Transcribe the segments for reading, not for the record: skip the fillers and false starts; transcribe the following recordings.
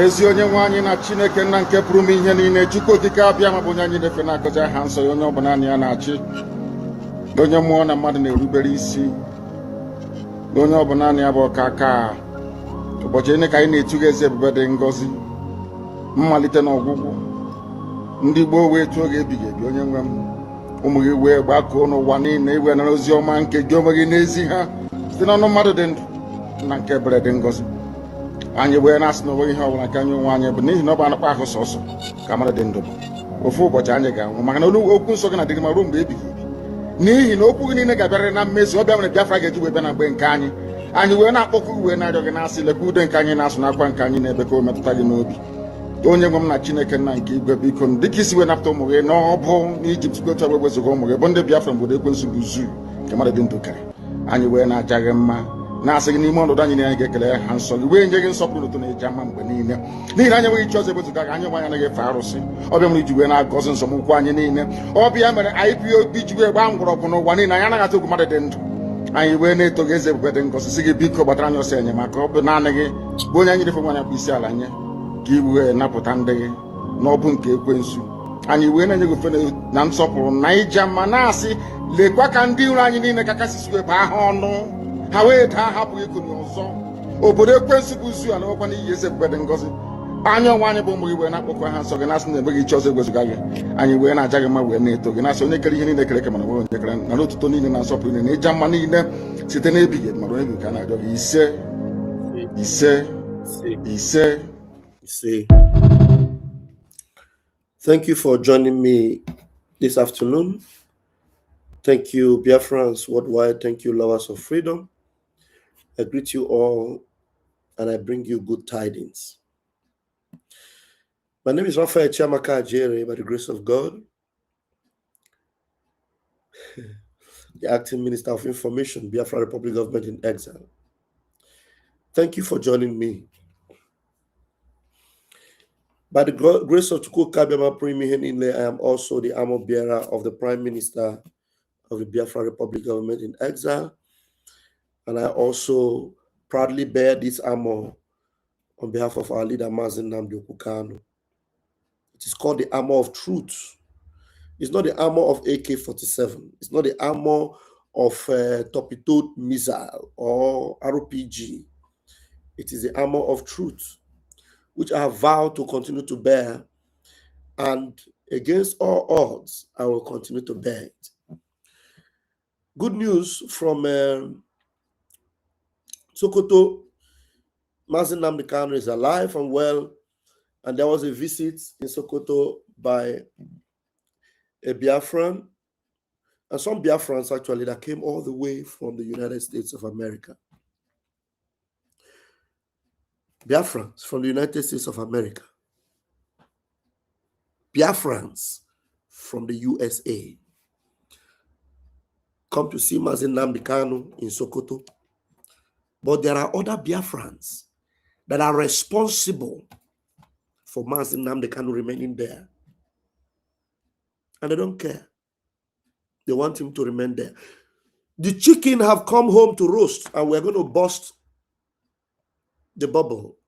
Ezi onye nwe anyị na Chineke nna nke pụrụ m ihe niile, Chukwu okike abịa ma bụ onye anyị na-efe na-agọzi aha nsọ ya, onye ọbụla anyị ya na-achị, onye mmụọ na mmadụ na-erubere isi, onye ọbụla anyị ya bụ ọka aka. Ụbọchị ene ka anyị na-etugha eze ebube dị ngọzi, mmalite na ọgwụgwụ. Ndị gboo wee tụọ oge ebighị ebi, onye nwe m, ụmụ gị wee gbakọọ n'ụwa niile iwe na ozi ọma nke gị onwe gị n'ezi ha site n'ọnụ mmadụ dị ndụ na nke ebere dị ngọzi. Anyị wee na-asị na onwe ihe ọbụla nke anyị onwe anyị bụ n'ihi na ọ bụ anụkpa ahụ sọsọ ka mmadụ dị ndụ bụ. Ofu ụbọchị anyị ga-anwụ, maka na okwu nsọ gị na-adịgị ma ruo mgbe ebighị ebi, n'ihi na okwu gị niile ga-abịarịrị na mmezu. Ọbịa nwere Biafra ga-eji wee bịa na mgbe nke anyị. Anyị wee na-akpọkọ uwe na-arịọ gị na-asị, lekwa ude nke anyị na-asụ n'akwa nke anyị na-ebe ka o metụta gị n'obi. Onye nwe m na Chineke nna nke igwe, biko m dịka isi wee napụta ụmụ gị n'ọbụ n'Ijipt gotu agba wezuga ụmụ gị bụ ndị Biafra mgbe ekwensu bụ zuu nke mmadụ dị ndụ karị. Anyị wee na-aja gị mma, na-asị gị n'ime ọnọdụ anyị na anyị ga-ekele ha nsọ gị, wee nye gị nsọpụrụ ụtọ na-eji ama mgbe niile, n'ihi na anyị enweghị chi ọzọ ewezuga gị. Anyị nwe anyị anaghị efe arụsị. Ọbịa mere iji wee na-agọzi nsọmụkwụ anyị niile. Ọbịa mere IPOB ji wee gbaa mgbọrọgwụ n'ụwa niile. Anyị anaghị atụ egwu mmadụ dị ndụ. Anyị wee na-eto gị eze ebube dị ngọzi, sị gị biko gbatara anyị ọsọ enyemaka. Ọ bụ naanị gị bụ onye anyị refe nwa anyị bụ isi ala nye ka i wee napụta ndị gị n'ọbụ nke ekwensu. Anyị wee na-enye gị ofe na nsọpụrụ na ija mma, na-asị lekwa ka ndị iro anyị niile ka kasị wee baa ha ọnụ, ha wee daa hapụ ikunye ọzọ. Obodo ekwensu bụ zu ala nwekwa n'ihi eze ebube dị ngọzi. Anya ọnwa anyị bụ ụmụ gị wee na-akpọkọ ha nsọ gị, na-asị na enweghị chi ọzọ egwezuga gị. Anyị wee na-aja gị mma, wee na-eto gị, na-asị onye kere ihe niile kere eke mana nwere onye kere na n'otuto niile na nsọpụrụ niile na ịja mma niile site n'ebighị ebi, mara onye bi ka na-arịọ gị ise ise ise ise. Thank you for joining me this afternoon. Thank you, Biafrans worldwide. Thank you, lovers of freedom. I greet you all and I bring you good tidings. My name is Raphael Chiamaka Ajere, by the grace of God, the Acting Minister of Information, Biafra Republic Government in Exile. Thank you for joining me. By the grace of Chukwu Kabiyama Primihenile, I am also the armor bearer of the Prime Minister of the Biafra Republic Government in Exile, and I also proudly bear this armor on behalf of our leader, Mazen Nnamdi Kanu. It is called the armor of truth. It's not the armor of AK-47. It's not the armor of torpedo missile or RPG. It is the armor of truth, which I have vowed to continue to bear, and against all odds, I will continue to bear it. Good news from Sokoto. Mazen Nnamdi Kanu is alive and well, and there was a visit in Sokoto by a Biafran, and some Biafrans actually that came all the way from the United States of America. Biafrans from the United States of America. Biafrans from the USA come to see Mazen Nnamdi Kanu in Sokoto. But there are other Biafrans that are responsible for Mazen Nnamdi Kanu remaining there. And they don't care. They want him to remain there. The chicken have come home to roast, and we're going to burst the bubble,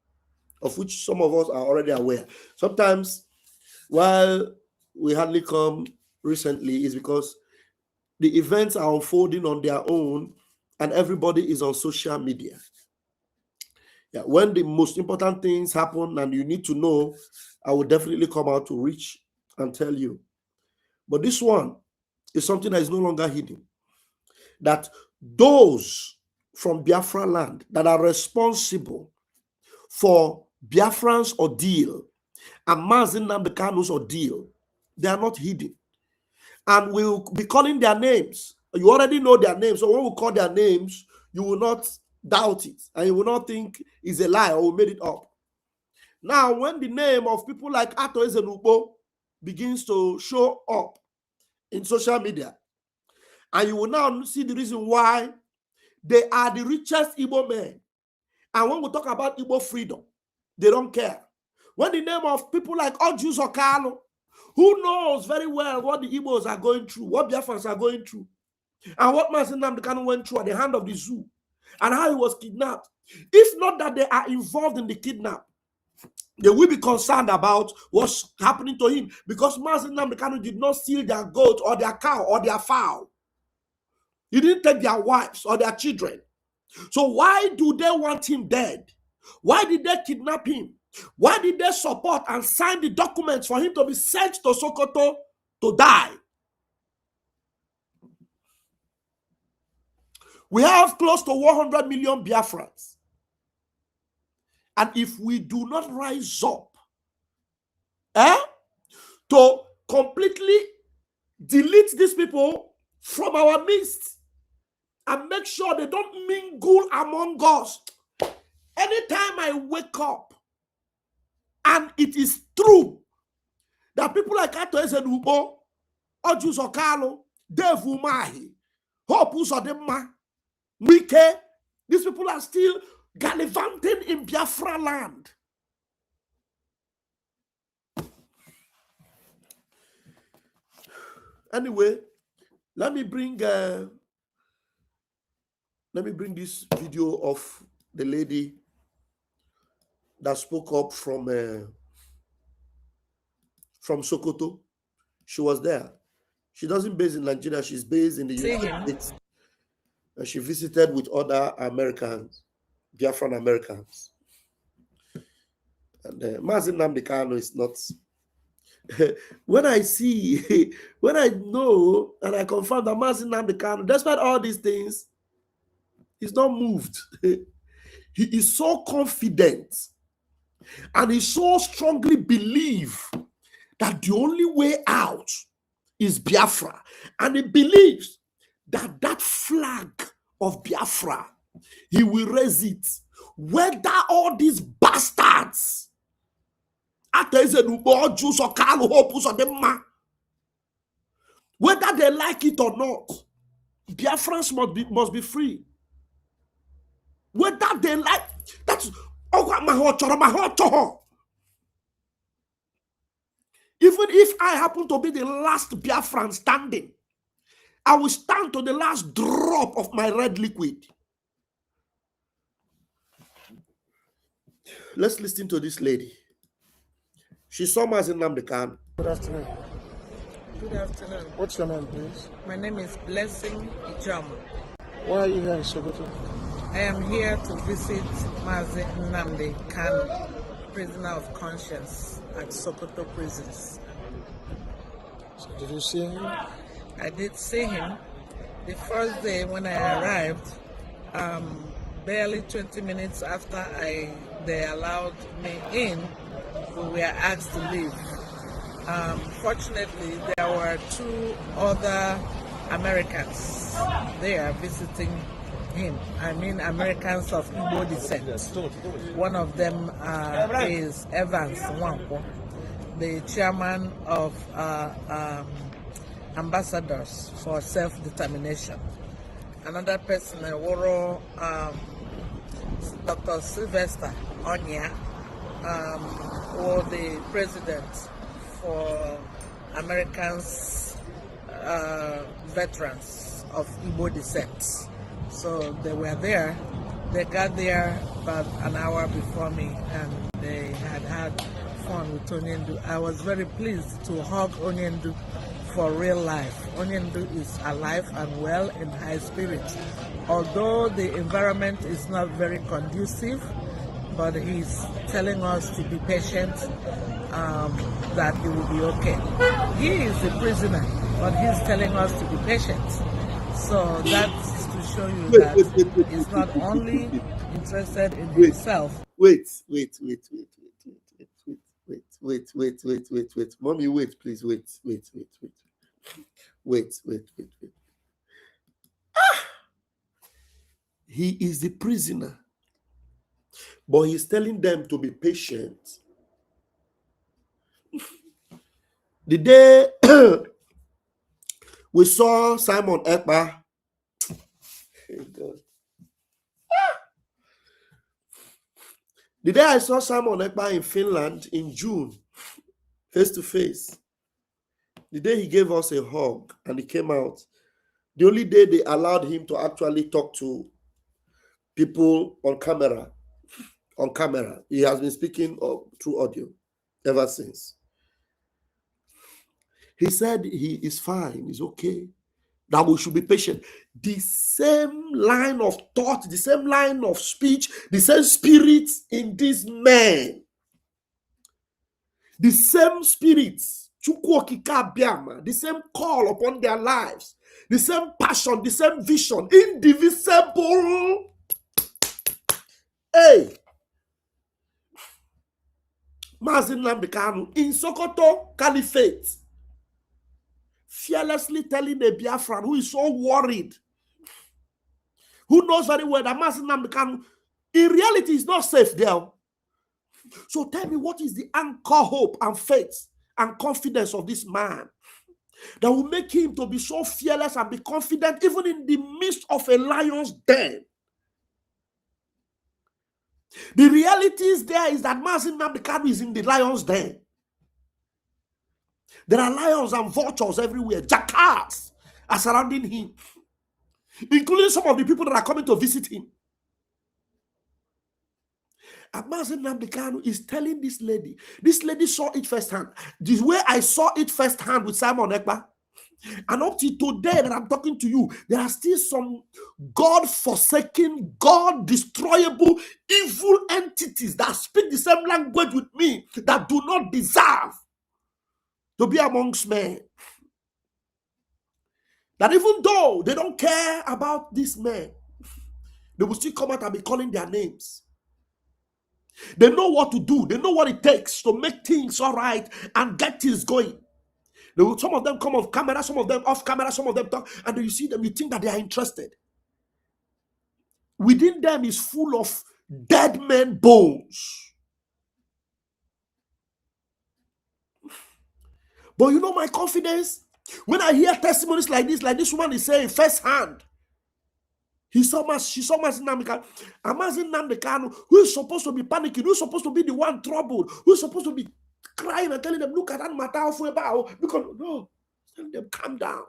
of which some of us are already aware. Sometimes, while we hardly come recently, is because the events are unfolding on their own and everybody is on social media. Yeah, when the most important things happen and you need to know, I will definitely come out to reach and tell you. But this one is something that is no longer hidden. That those from Biafra land that are responsible for Biafran's ordeal and Mazen Nnamdi Kanu's ordeal, they are not hidden. And we'll be calling their names. You already know their names. So when we call their names, you will not doubt it. And you will not think it's a lie or we made it up. Now, when the name of people like Ato Ezenubo begins to show up in social media, and you will now see the reason why they are the richest Igbo men. And when we talk about Igbo freedom, they don't care. When the name of people like Orji Uzo Kalu, who knows very well what the Igbos are going through, what Biafrans are going through, and what Mazen Nnamdi Kanu went through at the hand of the zoo, and how he was kidnapped. If not that they are involved in the kidnap, They will be concerned about what's happening to him because Mazi Nnamdi Kanu did not steal their goat or their cow or their fowl. He didn't take their wives or their children. So why do they want him dead? Why did they kidnap him? Why did they support and sign the documents for him to be sent to Sokoto to die? We have close to 100 million Biafrans. And if we do not rise up to completely delete these people from our midst and make sure they don't mingle among us. Anytime I wake up and it is true that people like Eze Orji Uzo Kalu, Dave Umahi, Hope Uzodimma, Wike, these people are still gallivanting in Biafra land. Anyway, let me bring this video of the lady that spoke up from Sokoto. She was there. She doesn't base in Nigeria. She's based in the United States. And she visited with other Americans, Biafran Americans. And Mazi Nnamdi Kanu is not. When I know and I confirm that Mazi Nnamdi Kanu, despite all these things, he's not moved. He is so confident and he so strongly believes that the only way out is Biafra. And he believes that that flag of Biafra, he will raise it. Whether all these bastards, Eze Orji Uzo Kalu, Hope Uzodimma, whether they like it or not, Biafrans must be free. Whether they like, that's even if I happen to be the last Biafran standing, I will stand to the last drop of my red liquid. Let's listen to this lady. She saw Mazi Nnamdi Kanu. Good afternoon. Good afternoon. What's your name, please? My name is Blessing Ijam. Why are you here in Sokoto? I am here to visit Mazi Nnamdi Kanu, prisoner of conscience at Sokoto prisons. So did you see him? I did see him the first day when I arrived, barely 20 minutes after they allowed me in, we were asked to leave. Fortunately, there were two other Americans there visiting him. I mean, Americans of Igbo descent. One of them is Evans Nwankwo, the chairman of Ambassadors for Self-Determination. Another person, Dr. Sylvester Onya, or the president for Americans veterans of Igbo descent. So they were there. They got there about an hour before me, and they had fun with Onyendu. I was very pleased to hug Onyendu for real life. Onyendu is alive and well in high spirits. Although the environment is not very conducive, but he's telling us to be patient, that it will be okay. He is a prisoner, but he's telling us to be patient. So that's to show you that he's not only interested in himself. Wait. Mommy, wait, please, wait. He is the prisoner, but he's telling them to be patient. The day we saw Simon Ekpa, the day I saw Simon Ekpa in Finland in June, face to face, the day he gave us a hug and he came out, the only day they allowed him to actually talk to people on camera, on camera. He has been speaking through audio ever since. He said he is fine, he's okay, that we should be patient. The same line of thought, the same line of speech, the same spirit in these men, the same spirits, the same call upon their lives, the same passion, the same vision, indivisible. Hey, Mazin Nnamdi Kanu in Sokoto Caliphate, fearlessly telling a Biafran who is so worried, who knows very well that Mazin Nnamdi Kanu in reality is not safe there. So tell me, what is the anchor hope and faith and confidence of this man that will make him to be so fearless and be confident even in the midst of a lion's den? The reality is there is that Mazin Nnamdi Kanu is in the lion's den. There are lions and vultures everywhere. Jackals are surrounding him, including some of the people that are coming to visit him. And Mazin Nnamdi Kanu is telling this lady saw it firsthand. The way I saw it firsthand with Simon Ekpa, and up to today that I'm talking to you, there are still some God-forsaken, God-destroyable, evil entities that speak the same language with me that do not deserve to be amongst men. That even though they don't care about these men, they will still come out and be calling their names. They know what to do. They know what it takes to make things all right and get things going. Some of them come off camera, some of them off camera, some of them talk, and then you see them, you think that they are interested. Within them is full of dead men bones. But you know my confidence? When I hear testimonies like this woman is saying firsthand, she saw Mazin Nnamdi Kanu. And Mazin Nnamdi Kanu, who is supposed to be panicking, who is supposed to be the one troubled, who is supposed to be crying and telling them, look at that matter about, because no, tell them, calm down.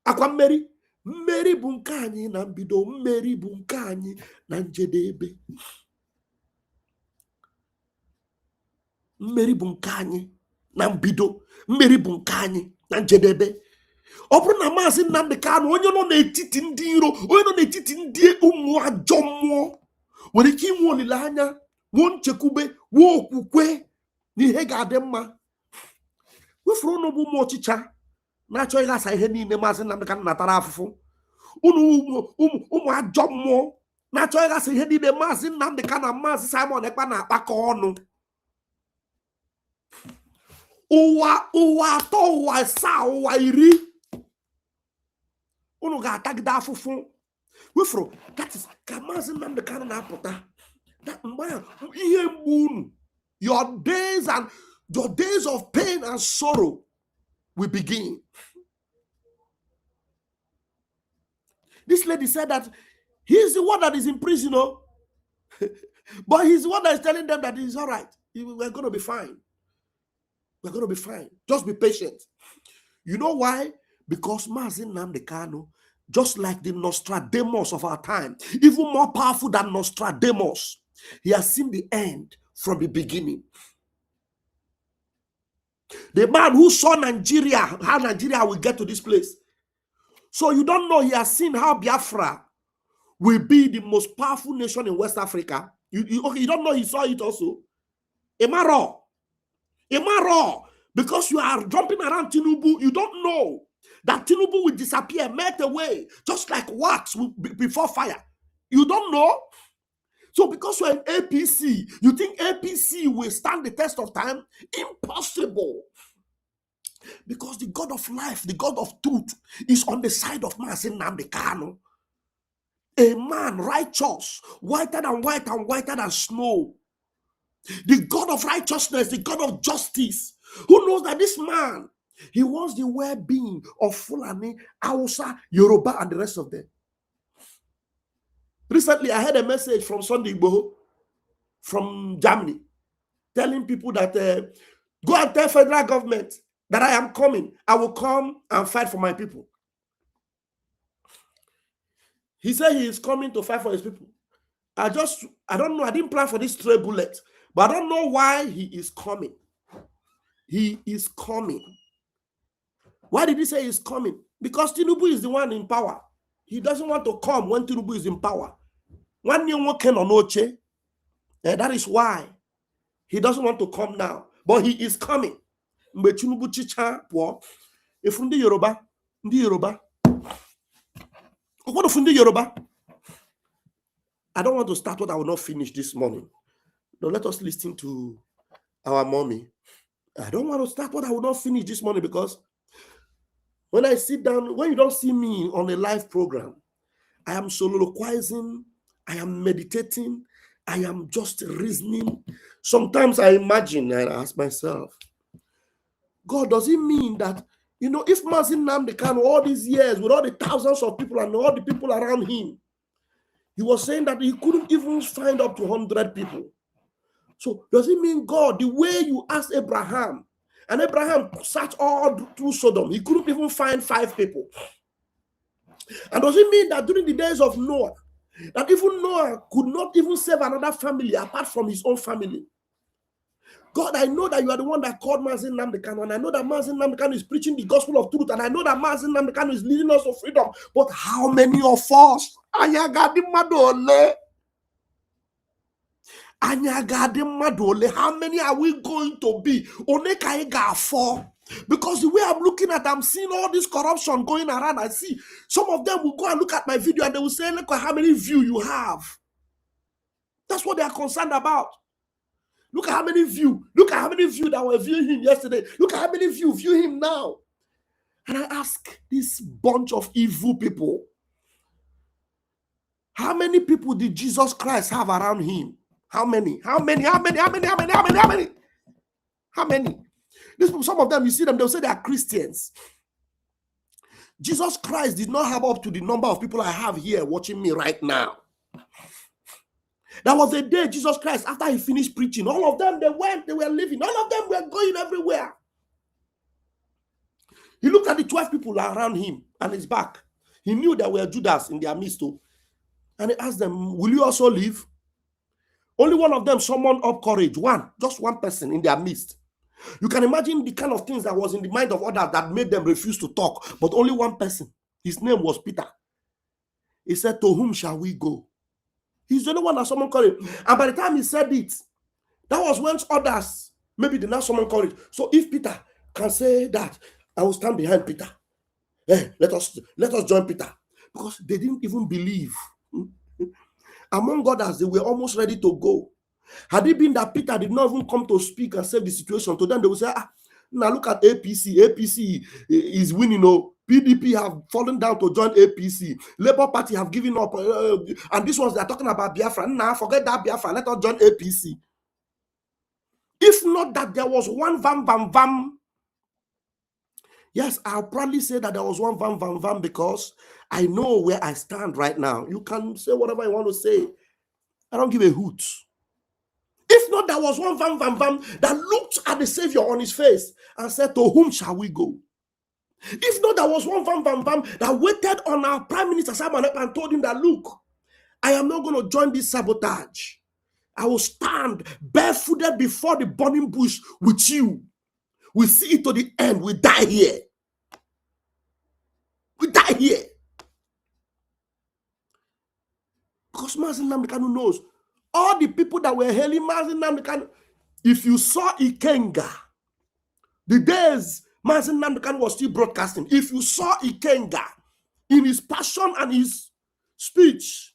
Akwa Mary bunkani na mbido, Mary bunkani na njedebe. Mary bunkani na mbido, Mary bunkani na njedebe. Ọ bụrụ na Mazin Nnamdi Kanu onye nọ n'etiti ndị iro, onye nọ n'etiti ndị ụmụ ajọ mmụọ, nwere ike inwe olileanya, nwee nchekwube, nwee okwukwe n'ihe ga-adị mma. Wefuru unu bụ ụmụ ọchịcha na-achọ ịghasa ihe niile Mazin Nnamdi Kanu natara afụfụ. Unu ụmụ ajọ mmụọ na-achọ ịghasa ihe niile Mazin Nnamdi Kanu na Maazị Simon Ekpa na-akpakọ ọnụ. Ụwa atọ, ụwa asaa, ụwa iri, unu ga-atagide afụfụ. Wefuru, that is ka Mazin Nnamdi Kanu na-apụta. That man, ihe mgbu unu, your days of pain and sorrow will begin. This lady said that he's the one that is in prison, but he's the one that is telling them that it's all right. We're going to be fine. We're going to be fine. Just be patient. You know why? Because Mazin Nnamdi Kanu, just like the Nostradamus of our time, even more powerful than Nostradamus, he has seen the end from the beginning. The man who saw Nigeria, how Nigeria will get to this place. So you don't know, he has seen how Biafra will be the most powerful nation in West Africa. You don't know he saw it also. Emaro. Because you are jumping around Tinubu, you don't know that Tinubu will disappear, melt away, just like wax before fire. You don't know. So because you're an APC, you think APC will stand the test of time? Impossible. Because the God of life, the God of truth, is on the side of Mazin Nnamdi Kanu. A man righteous, whiter than white and whiter than snow. The God of righteousness, the God of justice, who knows that this man, he wants the well-being of Fulani, Hausa, Yoruba, and the rest of them. Recently, I had a message from Sunday Igboho from Germany, telling people that go and tell federal government that I am coming. I will come and fight for my people. He said he is coming to fight for his people. I don't know. I didn't plan for this stray bullet, but I don't know why he is coming. He is coming. Why did he say he's coming? Because Tinubu is the one in power. He doesn't want to come when Tinubu is in power. That is why he doesn't want to come now. But he is coming. If Yoruba, I don't want to start what I will not finish this morning. Now let us listen to our mommy. I don't want to start what I will not finish this morning, because when I sit down, when you don't see me on a live program, I am soliloquizing, I am meditating, I am just reasoning. Sometimes I imagine and I ask myself, God, does it mean that, if Mazin Nnamdi Kanu all these years with all the thousands of people and all the people around him, he was saying that he couldn't even find up to 100 people. So does it mean, God, the way you asked Abraham, and Abraham searched all through Sodom, he couldn't even find 5 people? And does it mean that during the days of Noah, that even Noah could not even save another family apart from his own family? God, I know that you are the one that called Mazin Nnamdi Kanu, and I know that Mazin Nnamdi Kanu is preaching the gospel of truth, and I know that Mazin Nnamdi Kanu is leading us to freedom. But how many of us? How many are we going to be? Because the way I'm looking at, I'm seeing all this corruption going around. I see some of them will go and look at my video and they will say, look at how many views you have. That's what they are concerned about. Look at how many views. Look at how many views that were viewing him yesterday. Look at how many views view him now. And I ask this bunch of evil people, how many people did Jesus Christ have around him? How many? How many? How many? How many? How many? How many? How many? How many? Some of them, you see them, they'll say they are Christians. Jesus Christ did not have up to the number of people I have here watching me right now. That was the day Jesus Christ, after he finished preaching, all of them, they were leaving. All of them were going everywhere. He looked at the 12 people around him and his back. He knew there were Judas in their midst too. And he asked them, will you also leave? Only one of them summoned up courage. Just one person in their midst. You can imagine the kind of things that was in the mind of others that made them refuse to talk. But only one person. His name was Peter. He said, to whom shall we go? He's the only one that summoned courage. And by the time he said it, that was when others, maybe they now summon courage. So if Peter can say that, I will stand behind Peter. Let us join Peter. Because they didn't even believe. Among others, they were almost ready to go. Had it been that Peter did not even come to speak and save the situation, to them they would say, now look at APC. APC is winning. PDP have fallen down to join APC. Labour Party have given up. And this ones, they're talking about Biafra. Nah, forget that Biafra. Let us join APC. If not that there was one vam. Yes, I'll probably say that there was one vam because I know where I stand right now. You can say whatever you want to say. I don't give a hoot. If not, there was one vam that looked at the Savior on his face and said, to whom shall we go? If not, there was one vam that waited on our Prime Minister Simon and told him that, look, I am not going to join this sabotage. I will stand barefooted before the burning bush with you. We see it to the end. We die here. We die here. Because Mazin Nnamdi Kanu knows all the people that were hailing Mazin Nnamdi Kanu. If you saw Ikenga, the days Mazin Nnamdi Kanu was still broadcasting, if you saw Ikenga in his passion and his speech,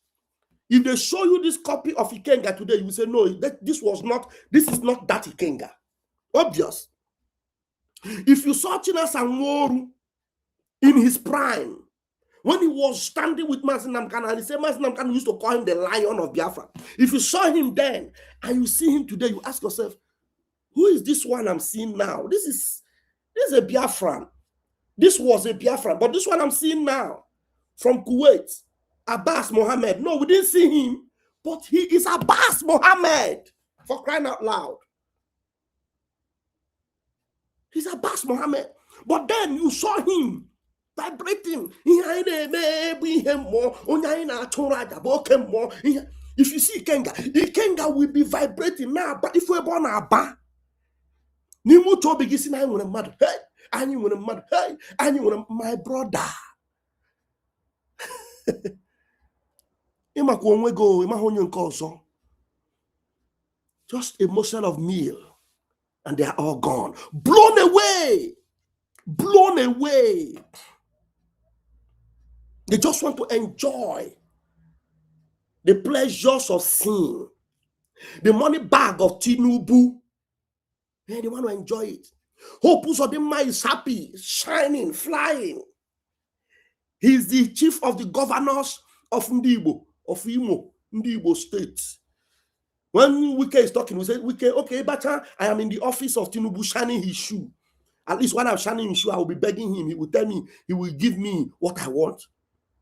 if they show you this copy of Ikenga today, you will say, no, this is not that Ikenga. Obvious. If you saw Chinasa Nworu in his prime, when he was standing with Mazin Nnamdi Kanu, and he said Mazin Nnamdi Kanu used to call him the Lion of Biafra. If you saw him then, and you see him today, you ask yourself, who is this one I'm seeing now? This is a Biafran. This was a Biafran, but this one I'm seeing now from Kuwait, Abbas Mohammed. No, we didn't see him, but he is Abbas Mohammed, for crying out loud. He's Abbas Mohammed. But then you saw him vibrating. If If you see Ikenga will be vibrating now. But if we're born a ba, Nimu to begin I want a mad, hey, and you want a mad, hey, and you want my brother. Ima kuonwe go, ima honyo nkoso. Just a morsel of meal, and they are all gone, blown away, blown away. They just want to enjoy the pleasures of sin, the money bag of Tinubu. Yeah, they want to enjoy it. Hope Uzodinma is happy, shining, flying. He's the chief of the governors of Ndibo, of Imo, Ndibo state. When Wike is talking, we say, Wike, okay, Bacha, I am in the office of Tinubu shining his shoe. At least when I'm shining his shoe, I will be begging him. He will tell me, he will give me what I want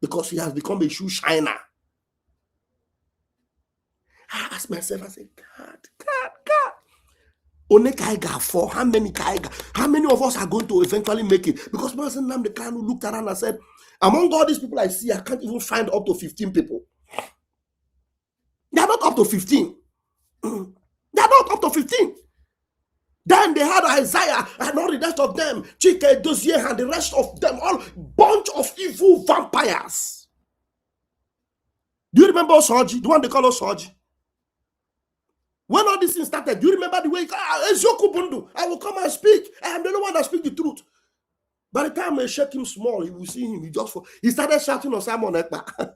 because he has become a shoe shiner. I ask myself, I say, God. Only Kaiga for how many Kaiga? How many of us are going to eventually make it? Because President Nnamdi Kanu looked around and said, among all these people I see, I can't even find up to 15 people. They are not up to 15. They are not up to 15. Then they had Isaiah and all the rest of them, Chike, Dozier, and the rest of them, all bunch of evil vampires. Do you remember Orji? The one they call Orji? When all this thing started, do you remember the way I will come and speak. I am the only one that speaks the truth. By the time I shake him small, you will see him. He started shouting on Simon Ekpa.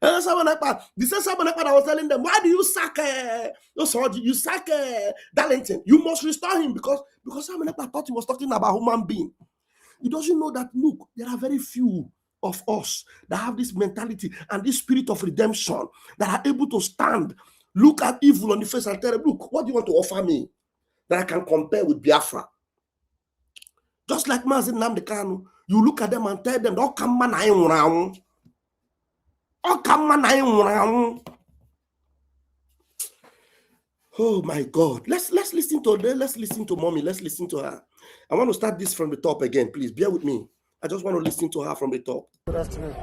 And Simon Ekpa, the same Simon Ekpa that was telling them, why do you sack Orji? You sack Darlington. You must restore him because Simon Ekpa thought he was talking about human being. He doesn't know that, look, there are very few of us that have this mentality and this spirit of redemption that are able to stand, look at evil on the face and tell them, look, what do you want to offer me that I can compare with Biafra? Just like Mazi Nnamdi Kanu, you look at them and tell them, oh, come on, oh my God. Let's listen to her. Let's listen to mommy. Let's listen to her. I want to start this from the top again. Please bear with me. I just want to listen to her from the top. Good afternoon.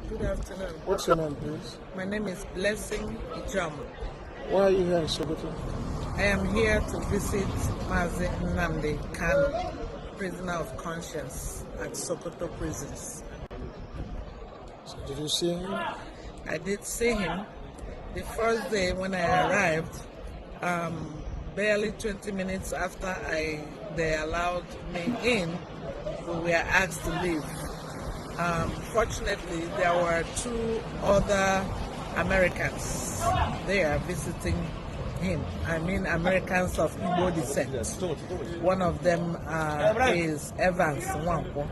Good afternoon. What's your name, please? My name is Blessing Ijam. Why are you here in Sokoto? I am here to visit Mazi Nnamdi Kanu, prisoner of conscience at Sokoto prisons. So did you see him? I did see him the first day when I arrived, barely 20 minutes after they allowed me in, we were asked to leave. Fortunately, there were two other Americans there visiting him. I mean, Americans of Igbo descent. One of them is Evans Nwankwo,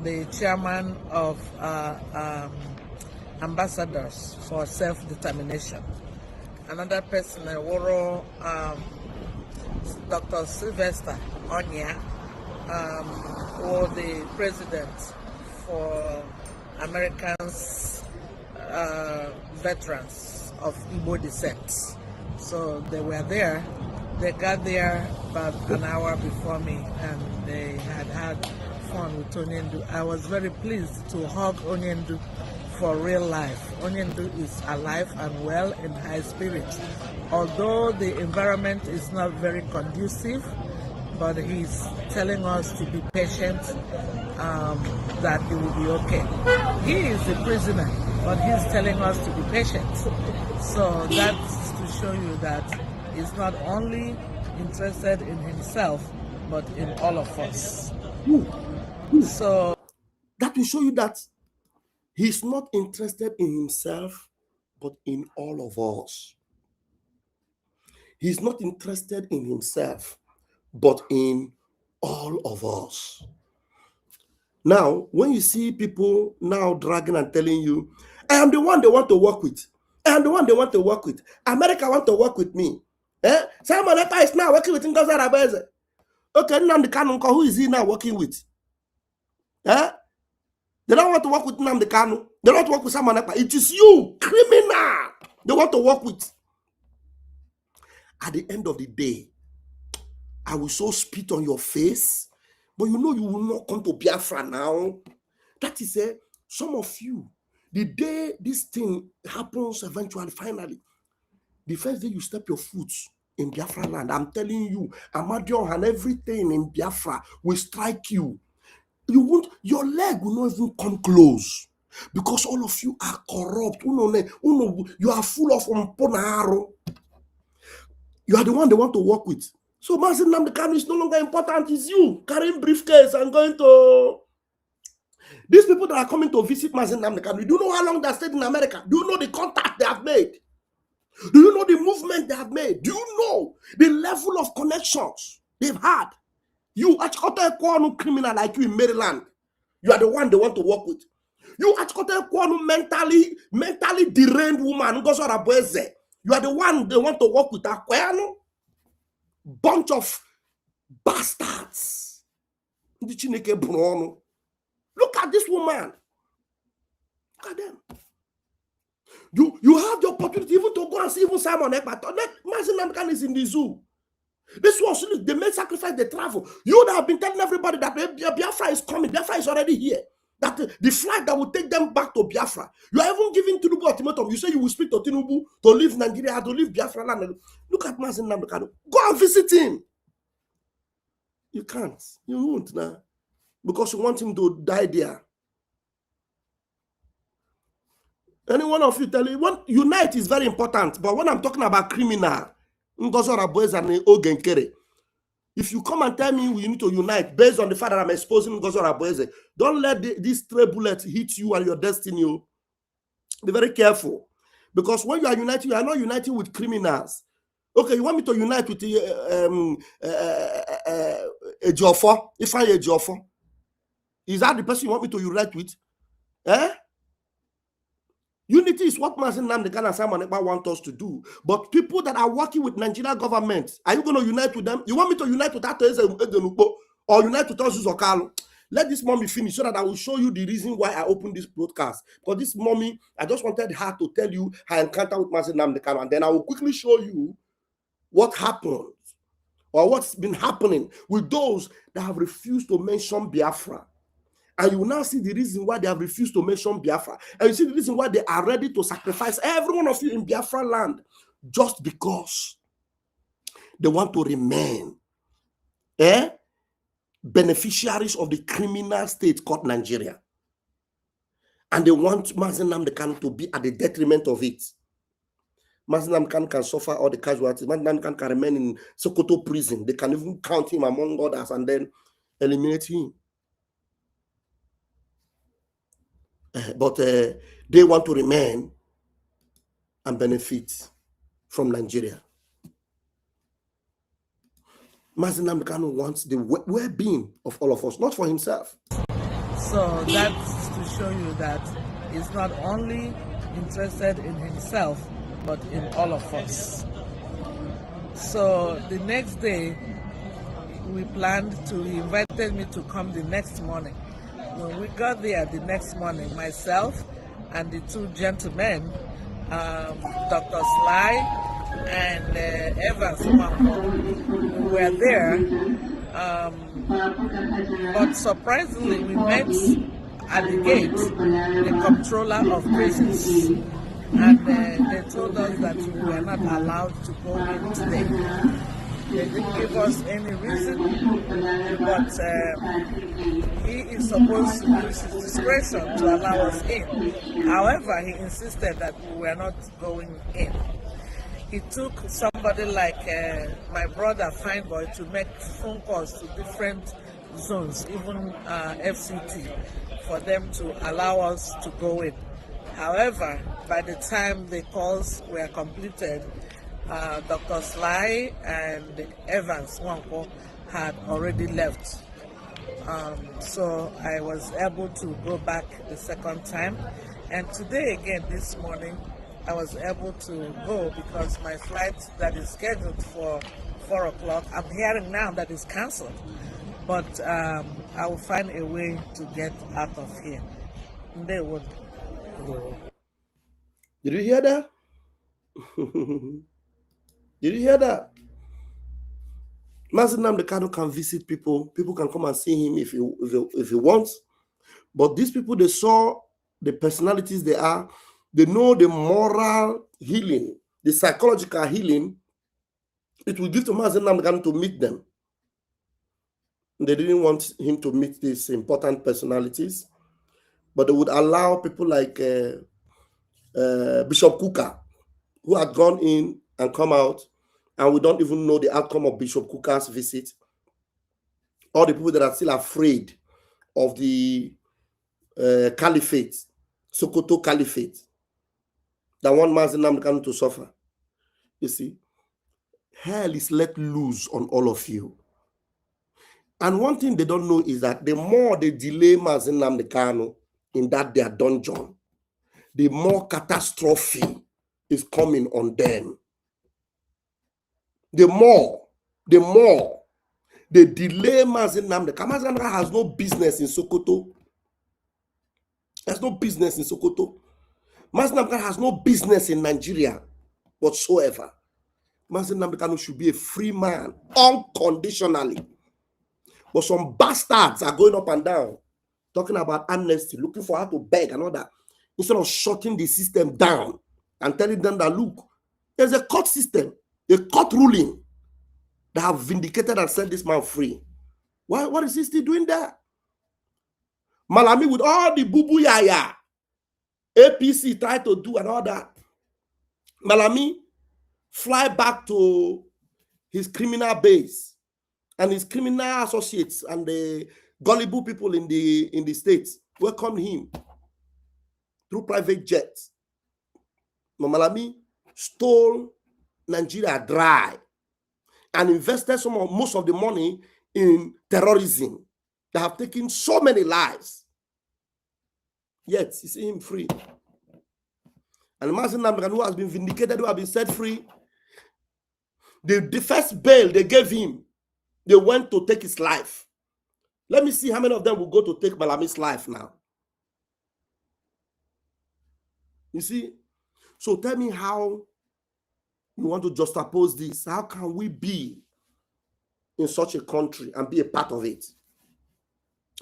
the chairman of Ambassadors for Self-Determination. Another person, Dr. Sylvester Onya, was the president for Americans veterans of Igbo descent. So they were there. They got there about an hour before me, and they had fun with Onyendu. I was very pleased to hug Onyendu for real life. Onyendu is alive and well in high spirits. Although the environment is not very conducive, but he's telling us to be patient, that he will be okay. He is a prisoner, but he's telling us to be patient. So that's to show you that he's not only interested in himself, but in all of us. So that will show you that he's not interested in himself, but in all of us. He's not interested in himself, but in all of us. Now, when you see people now dragging and telling you, I am the one they want to work with. I am the one they want to work with. America want to work with me. Simon Ekpa is now working with Ngozi Arabeze. Okay, Nnamdi Kanu, who is he now working with? They don't want to work with Nnamdi Kanu. They don't want to work with Simon Ekpa. It is you, criminal, they want to work with. At the end of the day, I will so spit on your face, but you know you will not come to Biafra now. That is some of you The day this thing happens eventually, finally, the first day you step your foot in Biafra land, I'm telling you, Amadioh and everything in Biafra will strike you. Your leg will not even come close because all of you are corrupt. You are full of umponaro. You are the one they want to work with. So Mazi Nnamdi Kanu is no longer important. It's you carrying briefcase and going to. These people that are coming to visit Mazi Nnamdi Kanu, do you know how long they stayed in America? Do you know the contact they have made? Do you know the movement they have made? Do you know the level of connections they've had? You, Achikote Kwanu criminal like you in Maryland, you are the one they want to work with. You, Achikote Kwanu mentally deranged woman, you are the one they want to work with. Akwano, bunch of bastards. Look at this woman. Look at them. You have the opportunity even to go and see even Simon Ekpa. Mazi Nnamdi Kanu is in the zoo. This was they made sacrifice, they travel. You that have been telling everybody that Biafra is coming, Biafra is already here. That the flight that will take them back to Biafra. You are even giving Tinubu ultimatum. You say you will speak to Tinubu to leave Nigeria, to leave Biafra land. Look at Mazi Nnamdi Kanu. Go and visit him. You can't. You won't now. Because you want him to die there. Any one of you tell you, unite is very important. But when I'm talking about criminal, if you come and tell me we need to unite based on the fact that I'm exposing Ngozora Boeze, don't let this stray bullet hit you and your destiny. Be very careful. Because when you are uniting, you are not uniting with criminals. Okay, you want me to unite with a Jofo? If I a Jofo, is that the person you want me to unite with? Eh? Unity is what Mazi Nnamdi Kanu and Simon Ekpa want us to do. But people that are working with Nigerian government, are you going to unite with them? You want me to unite with Eze Orji or unite with Orji Uzo Kalu? Let this mommy finish so that I will show you the reason why I opened this broadcast. Because this mommy, I just wanted her to tell you her encounter with Mazi Nnamdi Kanu, and then I will quickly show you what happened or what's been happening with those that have refused to mention Biafra. And you will now see the reason why they have refused to mention Biafra. And you see the reason why they are ready to sacrifice every one of you in Biafra land just because they want to remain beneficiaries of the criminal state called Nigeria. And they want Mazi Nnamdi Kanu to be at the detriment of it. Mazi Nnamdi Kanu can suffer all the casualties. Mazi Nnamdi Kanu can remain in Sokoto prison. They can even count him among others and then eliminate him. But they want to remain and benefit from Nigeria. Mazi Nnamdi Kanu wants the well-being of all of us, not for himself. So that's to show you that he's not only interested in himself, but in all of us. So the next day, he invited me to come the next morning. When we got there the next morning, myself and the two gentlemen, Dr. Sly and Evans, we were there. But surprisingly, we met at the gate the comptroller of prisons, and they told us that we were not allowed to go in today. They didn't give us any reason, but he is supposed to use his discretion to allow us in. However, he insisted that we were not going in. He took somebody like my brother Fineboy to make phone calls to different zones, even FCT, for them to allow us to go in. However, by the time the calls were completed, Dr. Sly and Evans Wanko had already left. So I was able to go back the second time. And today again, this morning, I was able to go because my flight that is scheduled for 4 o'clock, I'm hearing now that is cancelled. But I will find a way to get out of here. They would. Did you hear that? Did you hear that? Mazi Nnamdi Kanu can visit people. People can come and see him if he wants. But these people, they saw the personalities they are. They know the moral healing, the psychological healing it will give to Mazen Nnamdi Kanu to meet them. They didn't want him to meet these important personalities, but they would allow people like Bishop Kuka, who had gone in and come out, and we don't even know the outcome of Bishop Kuka's visit. All the people that are still afraid of the caliphate, Sokoto caliphate, that want Mazen Nnamdi Kanu to suffer. You see, hell is let loose on all of you. And one thing they don't know is that the more they delay Mazen Nnamdi Kanu in that their dungeon, the more catastrophe is coming on them. The more they delay Mazen Nnamdi Kanu. Mazen Nnamdi Kanu has no business in Sokoto. Has no business in Sokoto. Mazen Nnamdi Kanu has no business in Nigeria whatsoever. Mazen Nnamdi Kanu should be a free man unconditionally. But some bastards are going up and down, talking about amnesty, looking for how to beg and all that, instead of shutting the system down and telling them that, look, there's a court system, a court ruling that have vindicated and set this man free. What is he still doing there? Malami with all the boo-boo yaya, APC try to do and all that. Malami fly back to his criminal base and his criminal associates and the gullible people in the states welcomed him through private jets. Malami stole Nigeria dry and invested most of the money in terrorism that have taken so many lives. Yet you see him free. And Mazen Nnamdi Kanu, who has been vindicated, who has been set free, the first bail they gave him, they went to take his life. Let me see how many of them will go to take Malami's life now. You see? So tell me how you want to juxtapose this. How can we be in such a country and be a part of it?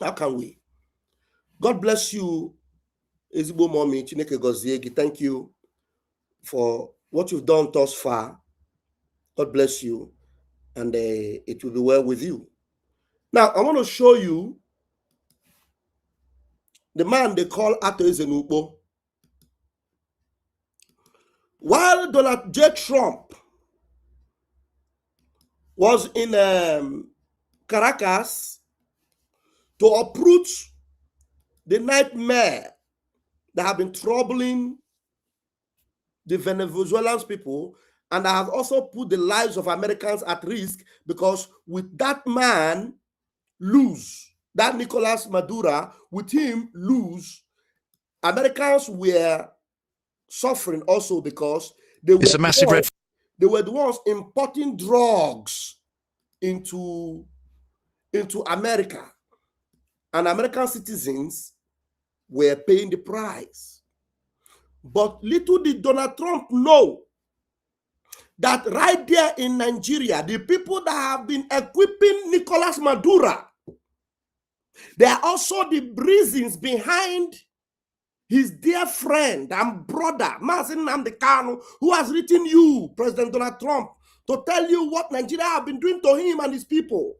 How can we? God bless you, Ezigbo Mommy Chineke Goziegi. Thank you for what you've done thus far. God bless you, and it will be well with you. Now, I want to show you the man they call Ato Eze Nukpo. While Donald J. Trump was in Caracas to uproot the nightmare that have been troubling the Venezuelan people, and that have also put the lives of Americans at risk, because with that man lose, that Nicolas Maduro, with him lose, Americans were suffering also because they were, they were the ones importing drugs into America, and American citizens were paying the price. But little did Donald Trump know that right there in Nigeria, the people that have been equipping Nicolas Maduro, they are also the reasons behind his dear friend and brother, Mazen Nnamdi Kanu, who has written you, President Donald Trump, to tell you what Nigeria have been doing to him and his people.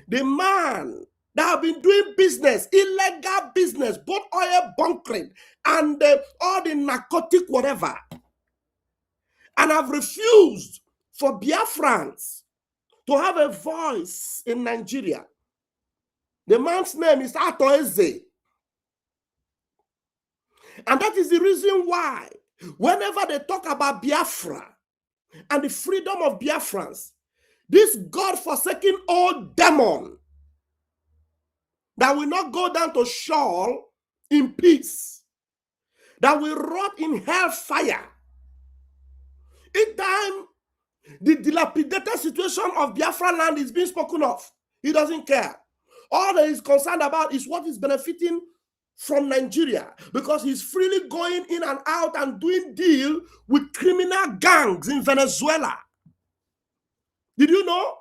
The man that have been doing business, illegal business, both oil bunkering and all the narcotic whatever, and have refused for Biafrans to have a voice in Nigeria. The man's name is Ato Eze. And that is the reason why whenever they talk about Biafra and the freedom of Biafrans, this God-forsaken old demon that will not go down to Sheol in peace, that will rot in hellfire, each time the dilapidated situation of Biafra land is being spoken of, he doesn't care. All that he's concerned about is what is benefiting from Nigeria, because he's freely going in and out and doing deal with criminal gangs in Venezuela. Did you know?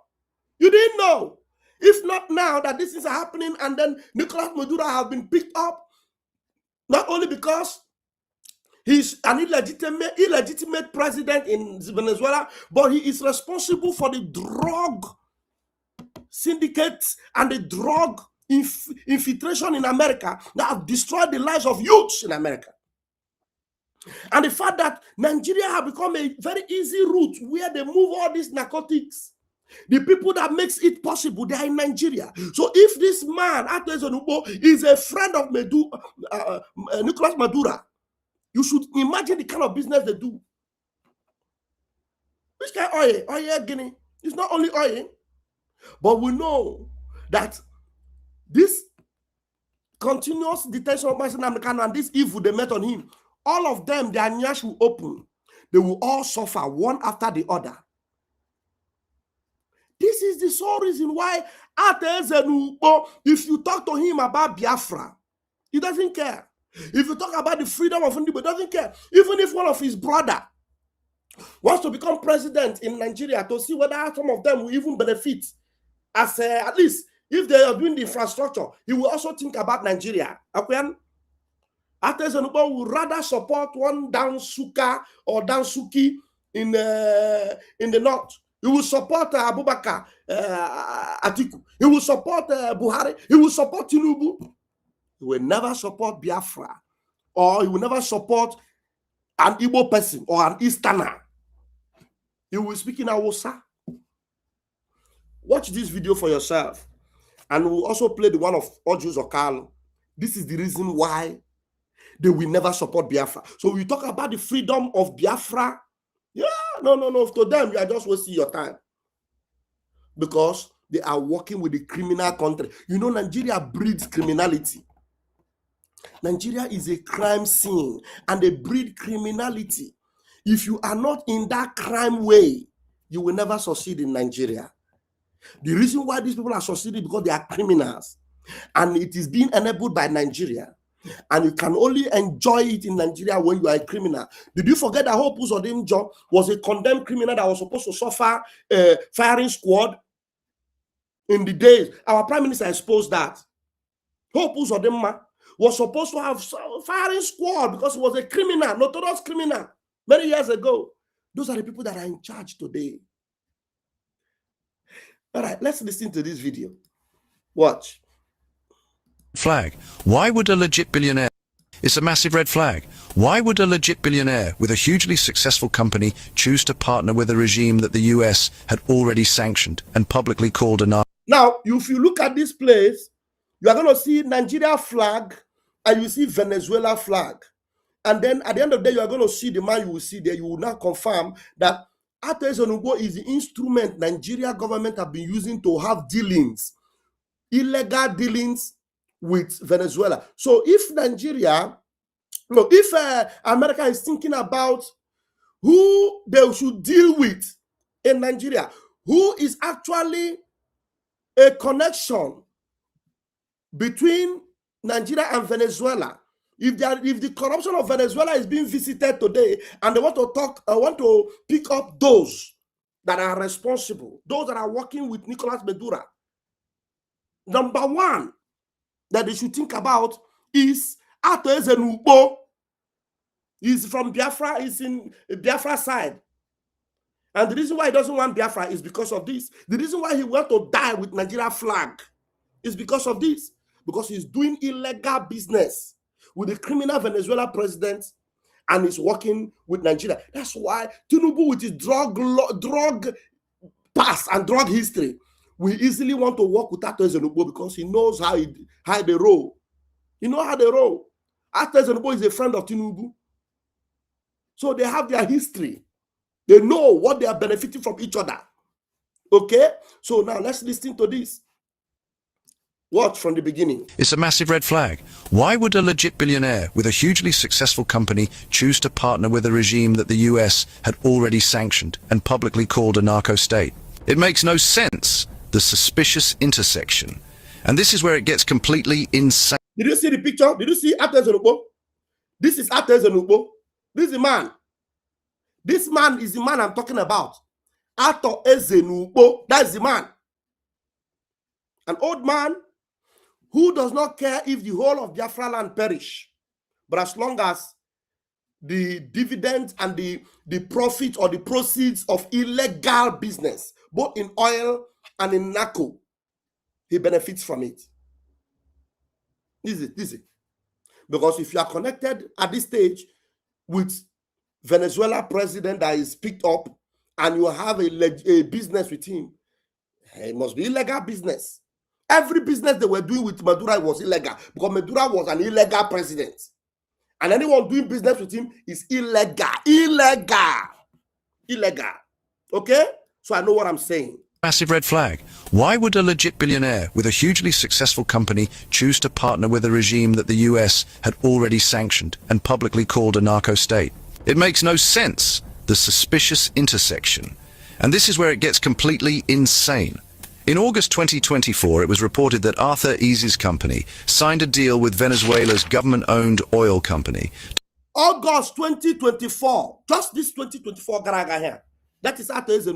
You didn't know. If not now that this is happening, and then Nicolas Maduro have been picked up Not only because he's an illegitimate president in Venezuela, but he is responsible for the drug syndicates and the drug infiltration in America that have destroyed the lives of youths in America. And the fact that Nigeria have become a very easy route where they move all these narcotics. The people that makes it possible, they are in Nigeria. So if this man, Eze Orji, is a friend of Nicolas Maduro, you should imagine the kind of business they do. Which kind of oil Guinea? It's not only oil, but we know that this continuous detention of Mazen Namdekan and this evil they met on him, all of them, their nyash will open. They will all suffer one after the other. This is the sole reason why Eze Orji, if you talk to him about Biafra, he doesn't care. If you talk about the freedom of Indigo, he doesn't care. Even if one of his brother wants to become president in Nigeria, to see whether some of them will even benefit, as at least if they are doing the infrastructure, he will also think about Nigeria. Eze Orji will rather support one Dansuka or Dansuki in the north. He will support Abubakar Atiku. He will support Buhari. He will support Tinubu. He will never support Biafra, or he will never support an Igbo person or an Easterner. He will speak in Hausa. Watch this video for yourself. And we'll also play the one of Orji Uzo Kalu. This is the reason why they will never support Biafra. So we talk about the freedom of Biafra. Yeah, no. To them, you are just wasting your time. Because they are working with the criminal country. You know, Nigeria breeds criminality. Nigeria is a crime scene and they breed criminality. If you are not in that crime way, you will never succeed in Nigeria. The reason why these people are succeeding because they are criminals. And it is being enabled by Nigeria. And you can only enjoy it in Nigeria when you are a criminal. Did you forget that Hope Uzodimma was a condemned criminal that was supposed to suffer a firing squad in the days? Our prime minister exposed that. Hope Uzodimma was supposed to have a firing squad because he was a criminal, notorious criminal, many years ago. Those are the people that are in charge today. All right, let's listen to this video. Watch. Flag. Why would a legit billionaire? It's a massive red flag. Why would a legit billionaire with a hugely successful company choose to partner with a regime that the US had already sanctioned and publicly called a narco? Now, if you look at this place, you are going to see Nigeria flag and you see Venezuela flag. And then at the end of the day, you are going to see the man you will see there. You will now confirm that Eze Orji is the instrument Nigeria government have been using to have dealings, illegal dealings with Venezuela. So if America is thinking about who they should deal with in Nigeria, who is actually a connection between Nigeria and Venezuela, if the corruption of Venezuela is being visited today and they want to pick up those that are responsible, those that are working with Nicolas Maduro, number one that they should think about is Eze Orji. He's from Biafra, he's in Biafra side. And the reason why he doesn't want Biafra is because of this. The reason why he wants to die with Nigeria flag is because of this. Because he's doing illegal business with the criminal Venezuela president and he's working with Nigeria. That's why Tinubu, with his drug past and drug history, we easily want to work with Eze Orji because he knows how they roll. You know how they roll. Eze Orji is a friend of Tinubu. So they have their history. They know what they are benefiting from each other. Okay? So now let's listen to this. Watch from the beginning. It's a massive red flag. Why would a legit billionaire with a hugely successful company choose to partner with a regime that the US had already sanctioned and publicly called a narco state? It makes no sense. The suspicious intersection. And this is where it gets completely insane. Did you see the picture? Did you see Eze Orji? This is Eze Orji. This is the man. This man is the man I'm talking about. Eze Orji. That's the man. An old man who does not care if the whole of Biafra land perish. But as long as the dividends and the profit or the proceeds of illegal business, both in oil and in narco, he benefits from it. Easy. Because if you are connected at this stage with Venezuela president that is picked up and you have a business with him, it must be illegal business. Every business they were doing with Maduro was illegal because Maduro was an illegal president. And anyone doing business with him is illegal. Okay? So I know what I'm saying. Massive red flag. Why would a legit billionaire with a hugely successful company choose to partner with a regime that the US had already sanctioned and publicly called a narco state? It makes no sense. The suspicious intersection. And this is where it gets completely insane. In August 2024, it was reported that Arthur Eze's company signed a deal with Venezuela's government-owned oil company. August 2024, just this 2024 garaga here. That is Arthur Eze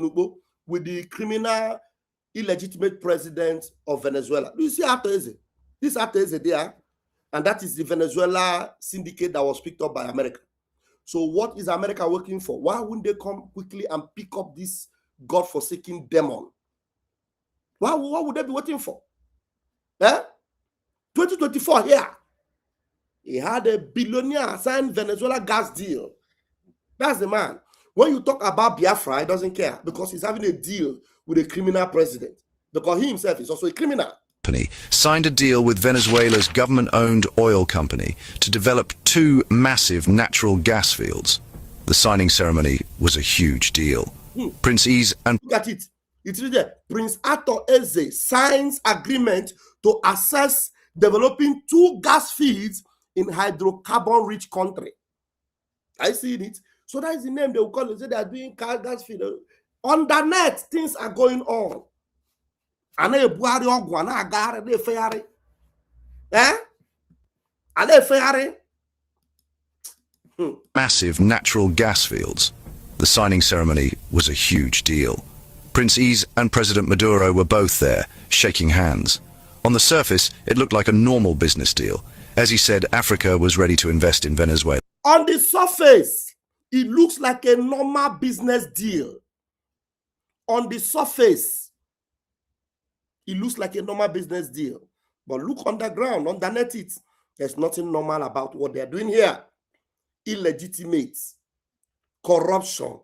with the criminal, illegitimate president of Venezuela. Do you see Arthur Eze? This Arthur Eze there, and that is the Venezuela syndicate that was picked up by America. So what is America working for? Why wouldn't they come quickly and pick up this God-forsaken demon? What would they be waiting for? 2024 here. He had a billionaire signed Venezuela gas deal. That's the man. When you talk about Biafra, he doesn't care because he's having a deal with a criminal president. Because he himself is also a criminal. Signed a deal with Venezuela's government-owned oil company to develop 2 massive natural gas fields. The signing ceremony was a huge deal. Prince Eze and... Look at it. It's really there. Prince Arthur Eze signs agreement to assess developing 2 gas fields in hydrocarbon-rich country. I see it. So that is the name they will call it. Say they are doing gas field. On the net, things are going on. Massive natural gas fields. The signing ceremony was a huge deal. Prince Eze and President Maduro were both there, shaking hands. On the surface, it looked like a normal business deal. As he said, Africa was ready to invest in Venezuela. On the surface, it looks like a normal business deal. On the surface, it looks like a normal business deal. But look underground, underneath it, there's nothing normal about what they're doing here. Illegitimate, corruption,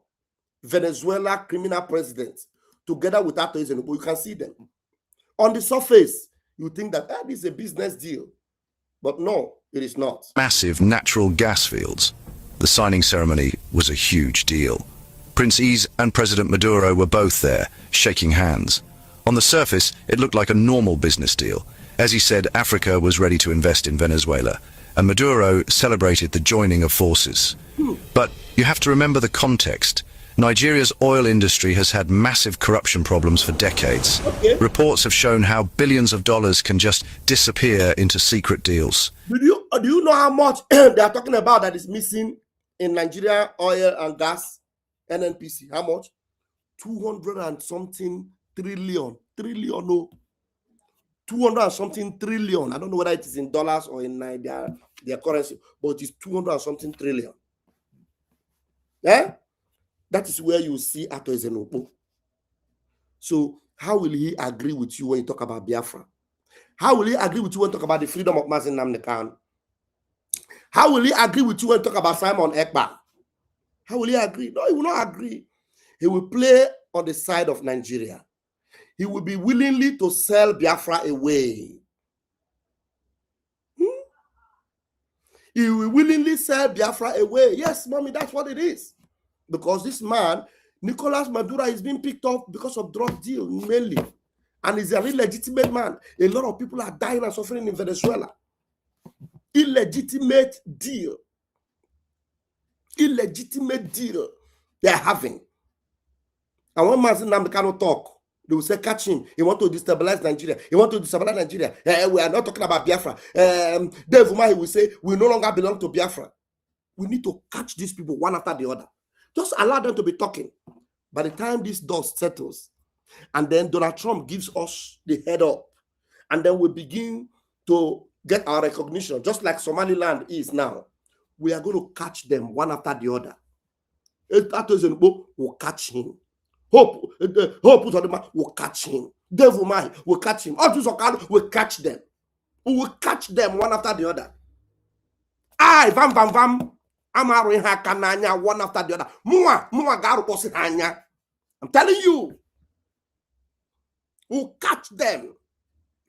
Venezuela criminal president, together with Arthur Eze. You can see them. On the surface, you think that this is a business deal. But no, it is not. Massive natural gas fields. The signing ceremony was a huge deal. Prince Eze and President Maduro were both there, shaking hands. On the surface, it looked like a normal business deal. As he said, Africa was ready to invest in Venezuela, and Maduro celebrated the joining of forces. But you have to remember the context. Nigeria's oil industry has had massive corruption problems for decades. Reports have shown how billions of dollars can just disappear into secret deals. Do you know how much they are talking about that is missing in Nigeria oil and gas, NNPC? How much? 200 and something trillion. 200 and something trillion. I don't know whether it is in dollars or in their currency, but it's 200 and something trillion. Yeah? That is where you see Arthur Eze. So how will he agree with you when you talk about Biafra? How will he agree with you when you talk about the freedom of Mazi Nnamdi Kanu? How will he agree with you when you talk about Simon Ekpa? How will he agree? No, he will not agree. He will play on the side of Nigeria. He will be willingly to sell Biafra away. He will willingly sell Biafra away. Yes, mommy, that's what it is. Because this man, Nicolas Maduro, is being picked up because of drug deal, mainly. And he's an illegitimate man. A lot of people are dying and suffering in Venezuela. Illegitimate deal. Illegitimate deal they're having. And when Mazi Nnamdi Kanu talk, they will say, catch him. He want to destabilize Nigeria. He want to destabilize Nigeria. We are not talking about Biafra. Dave Umahi will say, we no longer belong to Biafra. We need to catch these people one after the other. Just allow them to be talking. By the time this dust settles, and then Donald Trump gives us the head up, and then we begin to get our recognition, just like Somaliland is now. we are going to catch them one after the other. We'll catch him. Hope will catch him. Devil man will catch him. Orji Uzo Kalu will catch them. We will catch them one after the other. Vam. Amaru ha kananya one after the other. Mua garu posi hanya. I'm telling you. We'll catch them.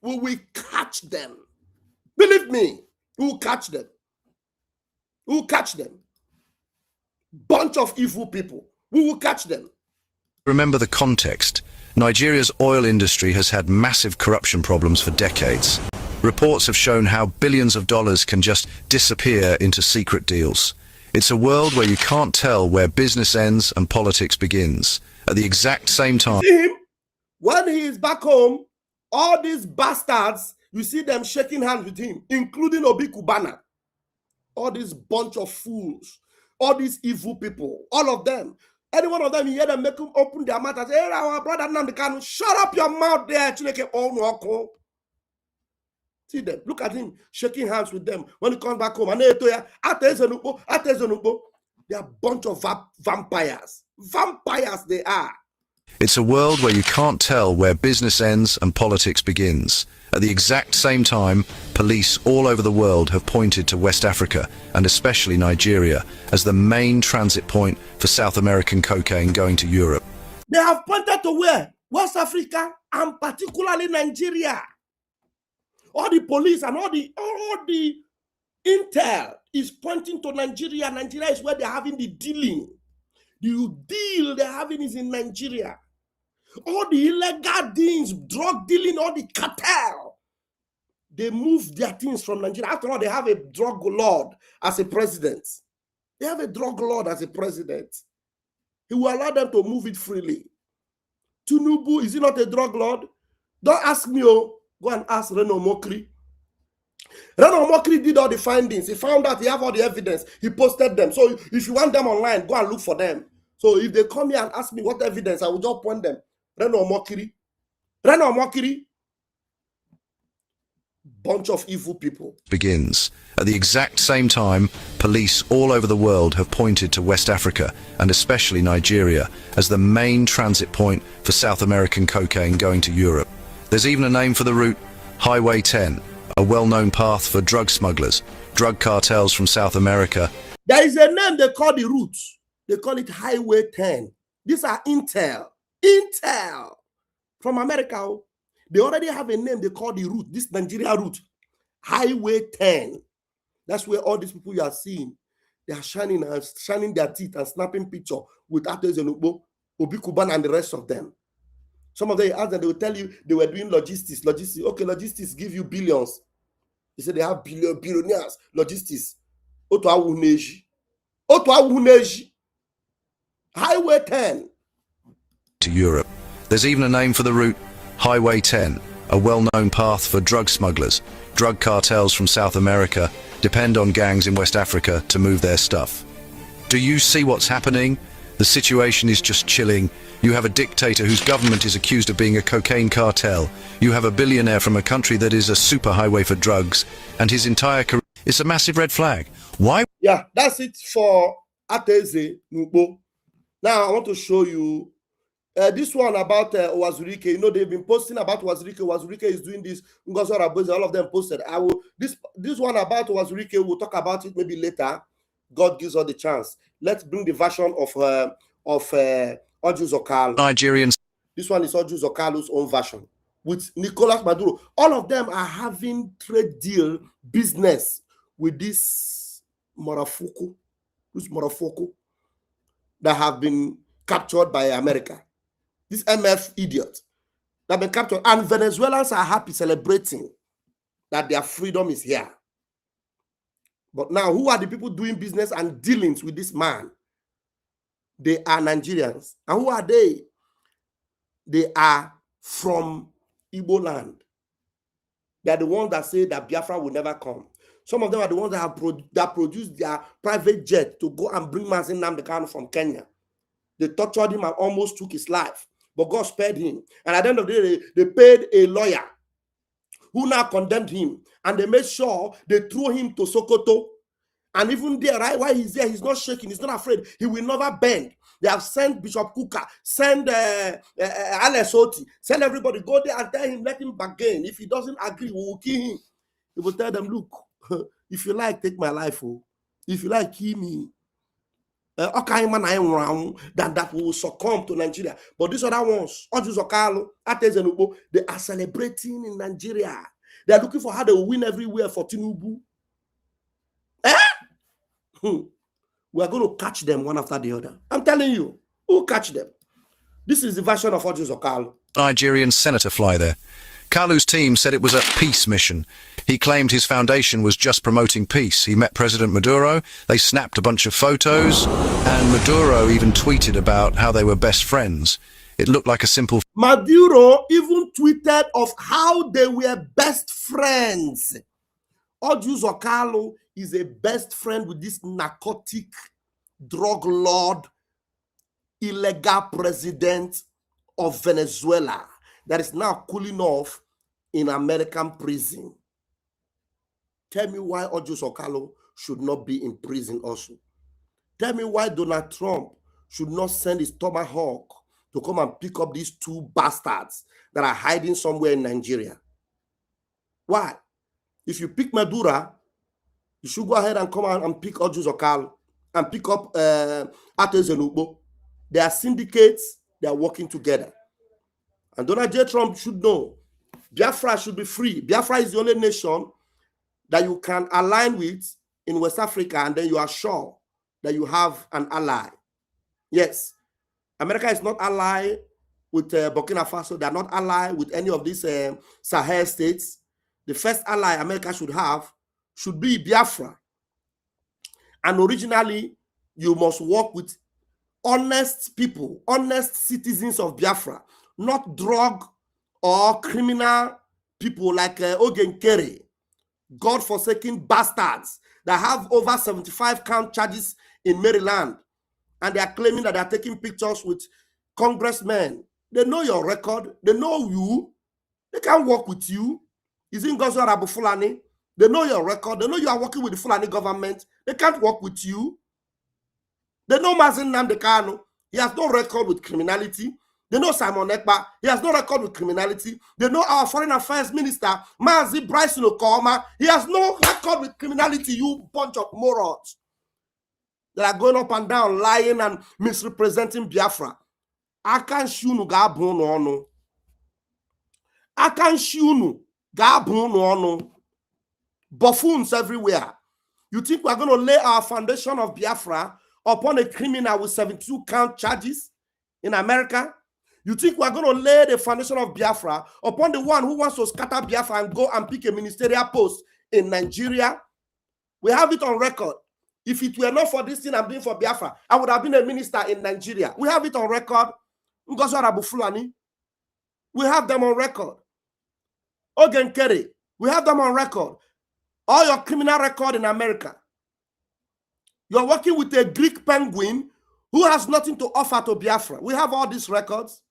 We will catch them. Believe me. We will catch them. We will catch them. Bunch of evil people. We will catch them. Remember the context. Nigeria's oil industry has had massive corruption problems for decades. Reports have shown how billions of dollars can just disappear into secret deals. It's a world where you can't tell where business ends and politics begins. At the exact same time, See him? When he is back home, all these bastards, you see them shaking hands with him, including Obi Kubana. All this bunch of fools, all these evil people, all of them. Any one of them, you hear them make them open their mouth and say, hey, our brother Nnamdi Kanu, shut up your mouth there. See them, look at him shaking hands with them when he comes back home. And they are a bunch of vampires. Vampires they are. it's a world where you can't tell where business ends and politics begins. At the exact same time, police all over the world have pointed to West Africa, and especially Nigeria, as the main transit point for South American cocaine going to Europe. They have pointed to where? West Africa, and particularly Nigeria. All the police and all the intel is pointing to Nigeria. Nigeria is where they're having the dealing. The deal they're having is in Nigeria. All the illegal things, drug dealing, all the cartel, they move their things from Nigeria. After all, they have a drug lord as a president. They have a drug lord as a president. He will allow them to move it freely. Tinubu, is he not a drug lord? Don't ask me, oh. Go and ask Reno Mokri. Reno Mokri did all the findings. He found out he have all the evidence. He posted them. So if you want them online, go and look for them. So if they come here and ask me what evidence, I will just point them. Reno Mokri. Reno Mokri. Bunch of evil people. Begins. At the exact same time, police all over the world have pointed to West Africa, and especially Nigeria, as the main transit point for South American cocaine going to Europe. There's even a name for the route, Highway 10, a well-known path for drug smugglers, drug cartels from South America. There is a name they call the route. They call it Highway 10. These are intel. Intel from America. They already have a name they call the route, this Nigeria route, Highway 10. That's where all these people you are seeing, they are shining their teeth and snapping picture with Eze Obi Kubana and the rest of them. Some of them ask them, they will tell you they were doing logistics. Okay, logistics give you billions. They say they have billionaires. Logistics. Highway 10. To Europe. There's even a name for the route, Highway 10, a well-known path for drug smugglers, drug cartels from South America depend on gangs in West Africa to move their stuff. Do you see what's happening? The situation is just chilling. You have a dictator whose government is accused of being a cocaine cartel. You have a billionaire from a country that is a superhighway for drugs, and his entire career is a massive red flag. Why? Yeah, that's it for Eze Orji. Now I want to show you this one about Wazirike. You know, they've been posting about Wazirike. Wazirike is doing this. All of them posted. This one about Wazirike, we'll talk about it maybe later. God gives us the chance. Let's bring the version of Orji Uzo Kalu. Nigerians. This one is Orji Uzo Kalu's own version with Nicolas Maduro. All of them are having trade deal business with this Marafuku that have been captured by America. This MF idiot that have been captured, and Venezuelans are happy celebrating that their freedom is here. But now, who are the people doing business and dealings with this man? They are Nigerians. And who are they? They are from Igbo land. They are the ones that say that Biafra will never come. Some of them are the ones that have produced their private jet to go and bring Nnamdi Kanu from Kenya. They tortured him and almost took his life. But God spared him. And at the end of the day, they paid a lawyer who now condemned him. And they made sure they threw him to Sokoto. And even there, right, while he's there, he's not shaking, he's not afraid. He will never bend. They have sent Bishop Kuka, send Alex Oti, send everybody, go there and tell him, let him bargain. If he doesn't agree, we will kill him. He will tell them, look, if you like, take my life. Oh. If you like, kill me. Then that will succumb to Nigeria. But these other ones, Orji Uzo Kalu, Eze Orji Uzo, they are celebrating in Nigeria. They are looking for how they will win everywhere for Tinubu. We are going to catch them one after the other. I'm telling you, we'll catch them. This is the version of Orji Uzo Kalu. Nigerian senator fly there. Kalu's team said it was a peace mission. He claimed his foundation was just promoting peace. He met President Maduro, they snapped a bunch of photos, and Maduro even tweeted about how they were best friends. It looked like a simple... Maduro even tweeted of how they were best friends. Orji Uzo Kalu is a best friend with this narcotic, drug lord, illegal president of Venezuela that is now cooling off in American prison. Tell me why Orji Uzo Kalu should not be in prison also. Tell me why Donald Trump should not send his tomahawk to come and pick up these two bastards that are hiding somewhere in Nigeria. Why? If you pick Maduro, you should go ahead and come out and pick Orji Uzo Kalu and pick up Eze Orji Uzo. They are syndicates, they are working together. And Donald J. Trump should know, Biafra should be free. Biafra is the only nation that you can align with in West Africa, and then you are sure that you have an ally. Yes, America is not allied with Burkina Faso. They are not allied with any of these Sahel states. The first ally America should have should be Biafra. And originally, you must work with honest people, honest citizens of Biafra, not drug or criminal people like Ogenkere, God-forsaken bastards that have over 75 count charges in Maryland, and they are claiming that they are taking pictures with congressmen. They know your record. They know you. They can't work with you. Is in Ngozi Arabu Fulani. They know your record. They know you are working with the Fulani government. They can't work with you. They know Mazin Nnamdi Kanu. He has no record with criminality. They know Simon Ekpa. He has no record with criminality. They know our foreign affairs minister, Mazi Bryson Okoma. He has no record with criminality, you bunch of morons that are going up and down, lying and misrepresenting Biafra. Akan shunu gabunu onu. Akan shunu gabunu onu. Buffoons everywhere. You think we're going to lay our foundation of Biafra upon a criminal with 72 count charges in America? You think we're going to lay the foundation of Biafra upon the one who wants to scatter Biafra and go and pick a ministerial post in Nigeria? We have it on record. If it were not for this thing I'm doing for Biafra, I would have been a minister in Nigeria. We have it on record. Ngozi Arabu Fulani. We have them on record. Ogenkere. We have them on record. All your criminal record in America. You're working with a Greek penguin who has nothing to offer to Biafra. We have all these records.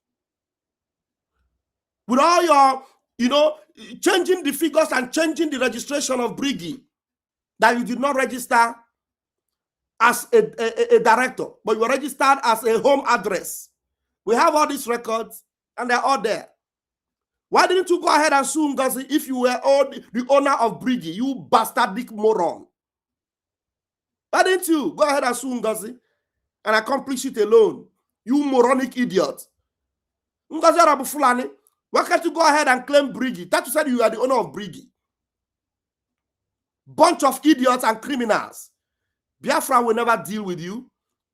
With all your, changing the figures and changing the registration of Briggy that you did not register as a director, but you were registered as a home address. We have all these records and they're all there. Why didn't you go ahead and sue Ngozi if you were the owner of Briggy, you bastardic moron? Why didn't you go ahead and sue Ngozi and accomplish it alone? You moronic idiot. Ngozi Arabu Fulani, why can't you go ahead and claim Briggy? That you said you are the owner of Briggy. Bunch of idiots and criminals. Biafra will never deal with you,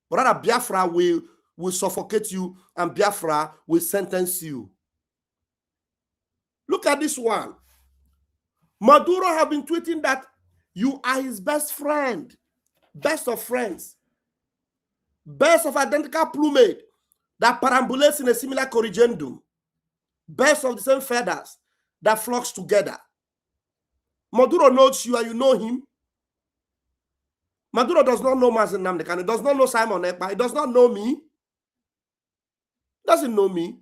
but rather Biafra will suffocate you and Biafra will sentence you. Look at this one. Maduro have been tweeting that you are his best friend, best of friends, best of identical plumage that perambulates in a similar corrigendum, best of the same feathers that flocks together. Maduro knows you and you know him. Maduro does not know Mazi Nnamdi Kanu. He does not know Simon Ekpa. He does not know me. He doesn't know me.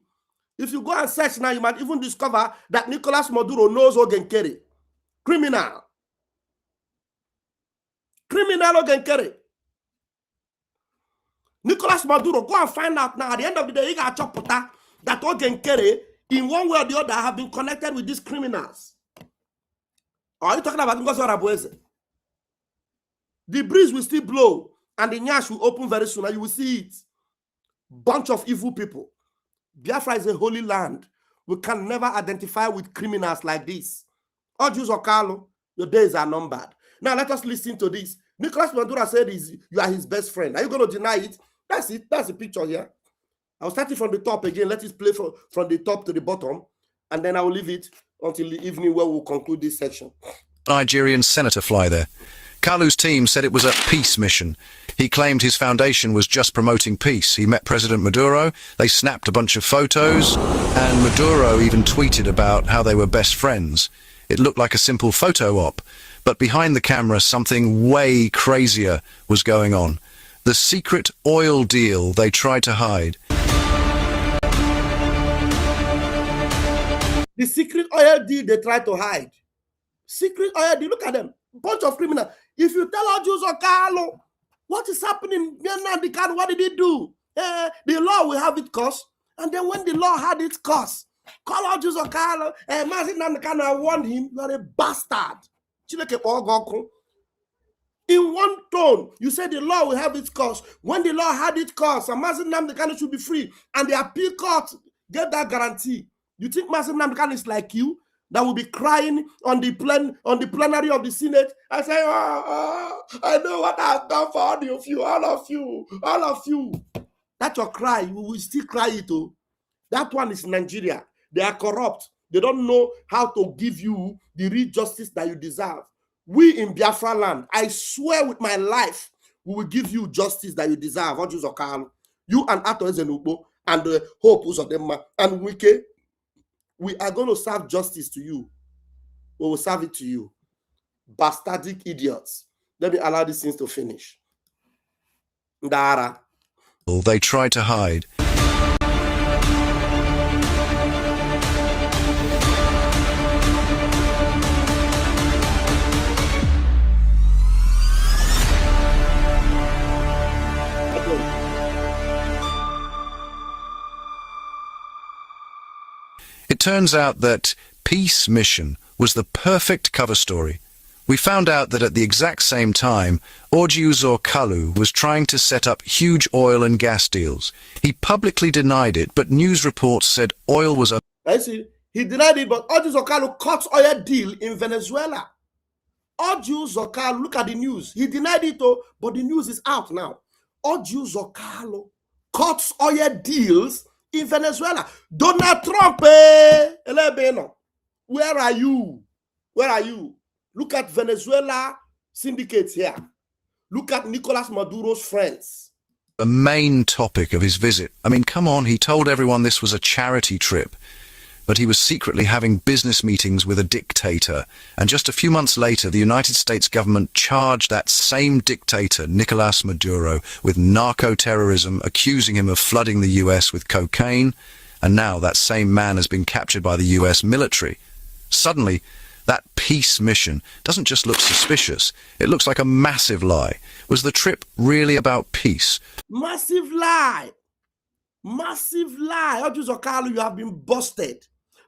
If you go and search now, you might even discover that Nicolas Maduro knows Ogenkere. Criminal. Criminal Ogenkere. Nicolas Maduro, go and find out now. At the end of the day, you got to that Ogenkere, in one way or the other, have been connected with these criminals. Or are you talking about Ngozi? The breeze will still blow, and the Nyash will open very soon, and you will see it. Bunch of evil people. Biafra is a holy land. We can never identify with criminals like this. Orji Uzo Kalu, your days are numbered. Now let us listen to this. Nicolas Maduro said you are his best friend. Are you going to deny it? That's it. That's the picture here. I'll start it from the top again. Let it play from the top to the bottom. And then I will leave it until the evening where we'll conclude this section. Nigerian senator fly there. Kalu's team said it was a peace mission. He claimed his foundation was just promoting peace. He met President Maduro, they snapped a bunch of photos, and Maduro even tweeted about how they were best friends. It looked like a simple photo op, but behind the camera something way crazier was going on. The secret oil deal they tried to hide. The secret oil deal they tried to hide. Secret oil deal, look at them. Bunch of criminals. If you tell Orji Uzo Kalu what is happening, what did he do? The law will have its course. And then when the law had its course, call Orji Uzo Kalu, Mazin warned him, you are a bastard. In one tone, you say the law will have its course. When the law had its course, and Mazin Namdekan should be free, and the appeal court gave that guarantee. You think Mazin Namdekan is like you? That will be crying on the plenary of the Senate and say, I know what I've done for all of you. That's your cry. We will still cry it. Oh. That one is Nigeria. They are corrupt. They don't know how to give you the real justice that you deserve. We in Biafra land, I swear with my life, we will give you justice that you deserve. Orji Uzo Kalu, you and Ato Ezenukbo and the Hope Uzodinma and Wike. We are going to serve justice to you. We will serve it to you. Bastardic idiots. Let me allow these things to finish. Ndara. They tried to hide. It turns out that Peace Mission was the perfect cover story. We found out that at the exact same time, Orji Uzo Kalu was trying to set up huge oil and gas deals. He publicly denied it, but news reports said oil was a... I see. He denied it, but Orji Uzo Kalu cut oil deal in Venezuela. Orji Uzo Kalu, look at the news. He denied it, but the news is out now. Orji Uzo Kalu cuts oil deals in Venezuela. Donald Trump, where are you? Where are you? Look at Venezuela syndicates here. Look at Nicolas Maduro's friends. The main topic of his visit. I mean, come on, he told everyone this was a charity trip, but he was secretly having business meetings with a dictator. And just a few months later, the United States government charged that same dictator, Nicolas Maduro, with narco-terrorism, accusing him of flooding the US with cocaine. And now that same man has been captured by the US military. Suddenly, that peace mission doesn't just look suspicious, it looks like a massive lie. Was the trip really about peace? Massive lie. Massive lie. Orji Uzo Kalu, you have been busted.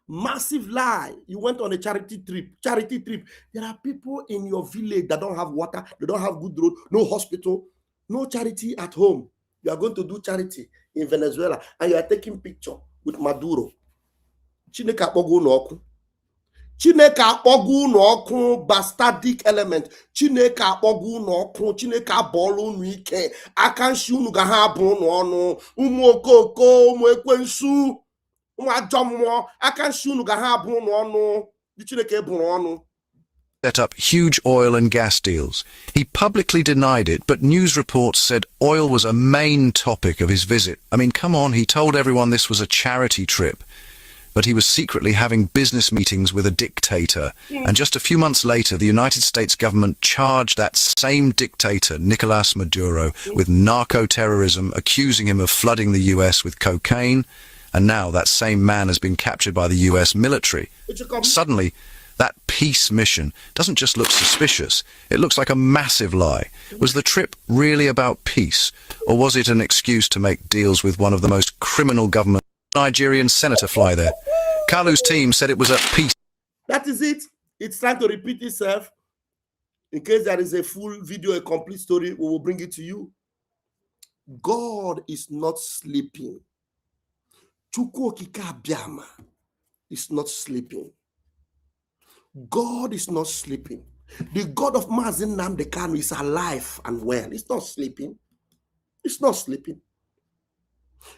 Massive lie. You went on a charity trip. There are people in your village that don't have water, they don't have good road, no hospital, no charity at home. You are going to do charity in Venezuela and you are taking picture with Maduro. Chineke akpọgo unu ọkụ. Chineke akpọgo unu ọkụ, bastardic element. Chineke akpọgo unu ọkụ. Chineke abọọla unu ike. Akanshi unu ga ha abụ unu ọnụ. Ụmụ okoko, ụmụ ekwensu, ụmụ ajọ mmụọ. Akanshi unu ga ha abụ unu ọnụ. Chineke eburu ọnụ. Set up huge oil and gas deals. He publicly denied it, but news reports said oil was a main topic of his visit. I mean, come on, he told everyone this was a charity trip, but he was secretly having business meetings with a dictator. And just a few months later, the United States government charged that same dictator, Nicolas Maduro, with narco-terrorism, accusing him of flooding the US with cocaine. And now that same man has been captured by the US military. Suddenly, That peace mission doesn't just look suspicious, it looks like a massive lie. Was the trip really about peace, or was it an excuse to make deals with one of the most criminal governments? Nigerian senator fly there. Kalu's team said it was a peace. That is it. It's trying to repeat itself. In case there is a full video, a complete story, we will bring it to you. God is not sleeping. Chukwu Okike Abiama is not sleeping. God is not sleeping. The God of Mazi Nnamdi Kanu is alive and well. He's not sleeping. He's not sleeping.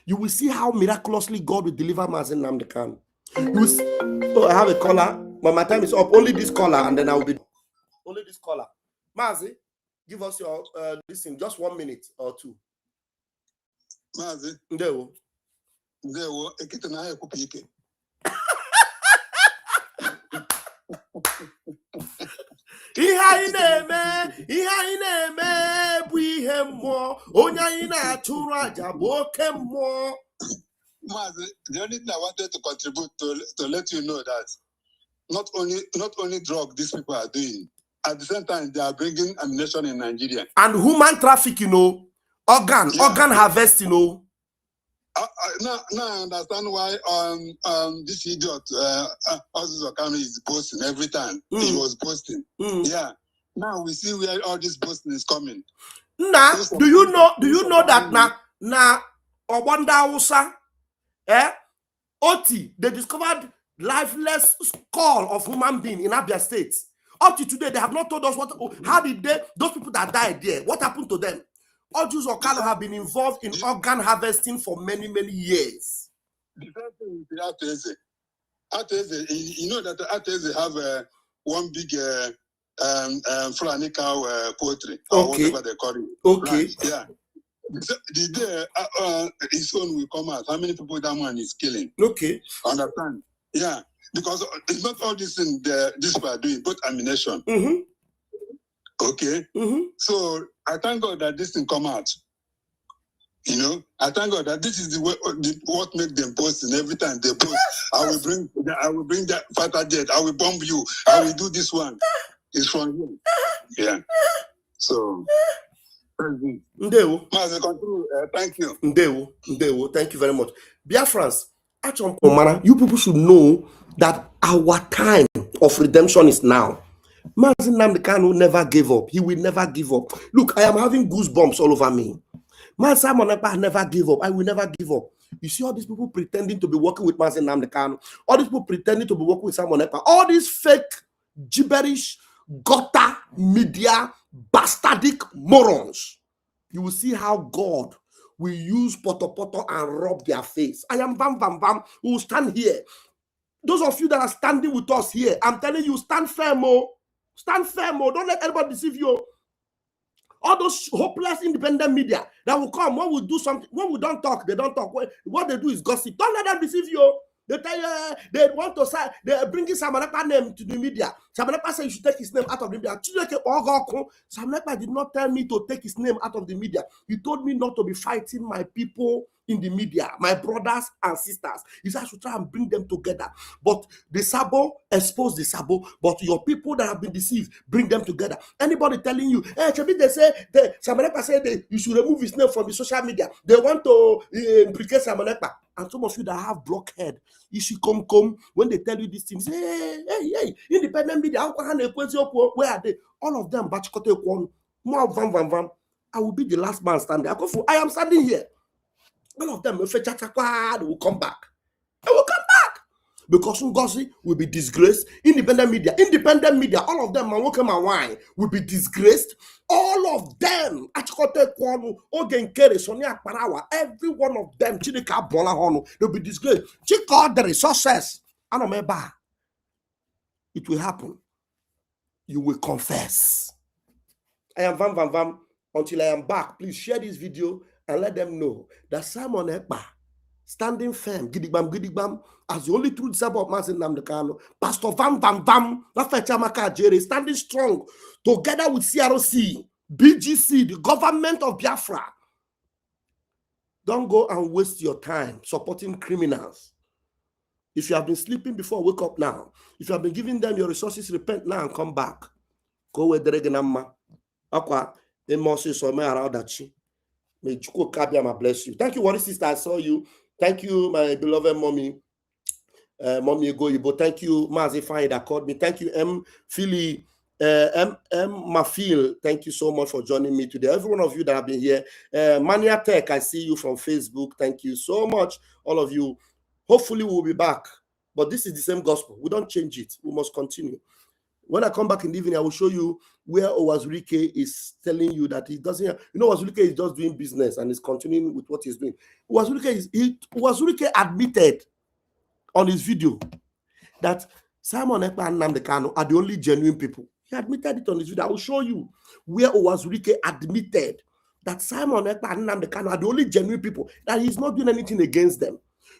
You will see how miraculously God will deliver Mazi Nnamdi Kanu. Oh, I have a caller, but my time is up. Only this caller, and then I will be only this caller. Mazi, give us your listen, just 1 minute or two. Mazi, Ndewo. Ekete na ya kupi ike. Ihe anyị na-eme bụ ihe mmụọ. Onye anyị na-achụrụ aja bụ oke mmụọ. Mazi, the only thing I wanted to contribute to let you know that not only drug these people are doing, at the same time they are bringing ammunition in Nigeria and human trafficking, organ harvesting, Now I understand why this idiot Orji Uzo Kalu is boasting every time. He was boasting. Yeah. Now we see where all this boasting is coming. Now, do you know that na Obanda Hausa, Oti, they discovered lifeless skull of human being in Abia State. Up to today, they have not told us how did those people that died there, what happened to them? Orji Uzo Kalu have been involved in organ harvesting for many, many years. The first thing is Eze, you know that Eze have one big Fulani cow poultry, or whatever they call it. Okay. Right? Yeah. The day his son will come out, how many people that man is killing? Okay. Understand? Yeah. Because it's not all this thing this people are doing, but ammunition. Okay. So I thank God that this thing come out. You know, I thank God that this is the way, what makes them boast. And every time they boast, I will bring that fighter jet. I will bomb you. I will do this one. It's from you. Yeah. So. Ndewo. Thank you. Ndewo. Thank you very much. Biafrans, you people should know that our time of redemption is now. Mazi Nnamdi Kanu never gave up. He will never give up. Look, I am having goosebumps all over me. Mazi Nnamdi never gave up. I will never give up. You see all these people pretending to be working with Mazi Nnamdi Kanu. All these people pretending to be working with Simon Ekpa. All these fake, gibberish, gutter, media, bastardic morons. You will see how God will use poto and rub their face. I am bam. We will stand here. Those of you that are standing with us here, I'm telling you, stand firm, Stand firm, don't let anybody deceive you. All those hopeless independent media that will come when we do something, when we don't talk, they don't talk. What they do is gossip. Don't let them deceive you. They tell you they want to say they're bringing Simon Ekpa name to the media. Simon Ekpa said you should take his name out of the media. Simon Ekpa did not tell me to take his name out of the media. He told me not to be fighting my people in the media, my brothers and sisters. He said I should try and bring them together. But the Sabo expose the Sabo, but your people that have been deceived, bring them together. Anybody telling you, they say Simon Ekpa said you should remove his name from the social media. They want to implicate Simon Ekpa. And some of you that have blockhead, you should come when they tell you these things. Hey, independent media, where are they? All of them, I will be the last man standing. I am standing here. All of them, they will come back. I will come back. Because Ngozi will be disgraced. Independent media, all of them, wine will be disgraced. All of them, every one of them, they'll be disgraced. Check out the resources. It will happen. You will confess. I am Vam. Until I am back, please share this video and let them know that Simon Ekpa, standing firm, gidigbam, as the only true disciple of Mazi Nnamdi Kanu, Pastor Vam, standing strong, together with CRC, BGC, the government of Biafra. Don't go and waste your time supporting criminals. If you have been sleeping before, wake up now. If you have been giving them your resources, repent now and come back. Go with the reganama. Aqua, emotions or may around that she. May Chuko Kabiama bless you. Thank you, what sister. I saw you. Thank you, my beloved mommy. Mommy Goyibo. Thank you, Mazi Fine that called me. Thank you, M. Philly. M. Mafil, thank you so much for joining me today. Every one of you that have been here. Mania Tech, I see you from Facebook. Thank you so much, all of you. Hopefully, we'll be back. But this is the same gospel. We don't change it. We must continue. When I come back in the evening, I will show you where Owazurike is telling you that he doesn't. You know, Owazurike is just doing business and is continuing with what he's doing. Owazurike admitted on his video that Simon Ekpa and Nnamdi Kanu are the only genuine people. He admitted it on his video. I will show you where Owazurike admitted that Simon Ekpa and Nnamdi Kanu are the only genuine people, that he's not doing anything against them.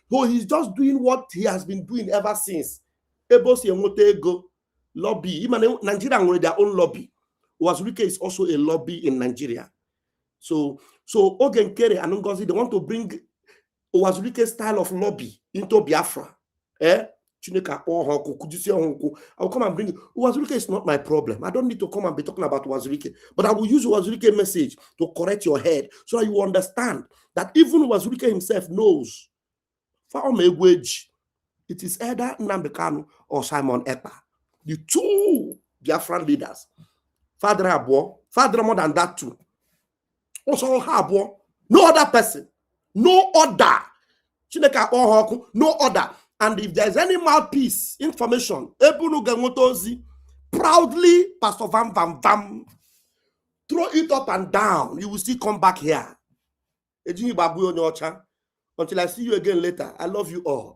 So he's just doing what he has been doing ever since. Lobby. Even Nigeria with their own lobby. Owazurike is also a lobby in Nigeria. So Ogen Kere and Ngozi, they want to bring Owazurike style of lobby into Biafra. I will come and bring it. Owazurike is not my problem. I don't need to come and be talking about Owazurike. But I will use Owazurike message to correct your head so that you understand that even Owazurike himself knows. It is either Nnamdi Kanu or Simon Ekpa. The two Biafran leaders. Father more than that too. Also Habo. No other person. No other. No other. And if there's any mouthpiece information, proudly, Pastor Vam Vam Vam, throw it up and down. You will still come back here. Until I see you again later. I love you all.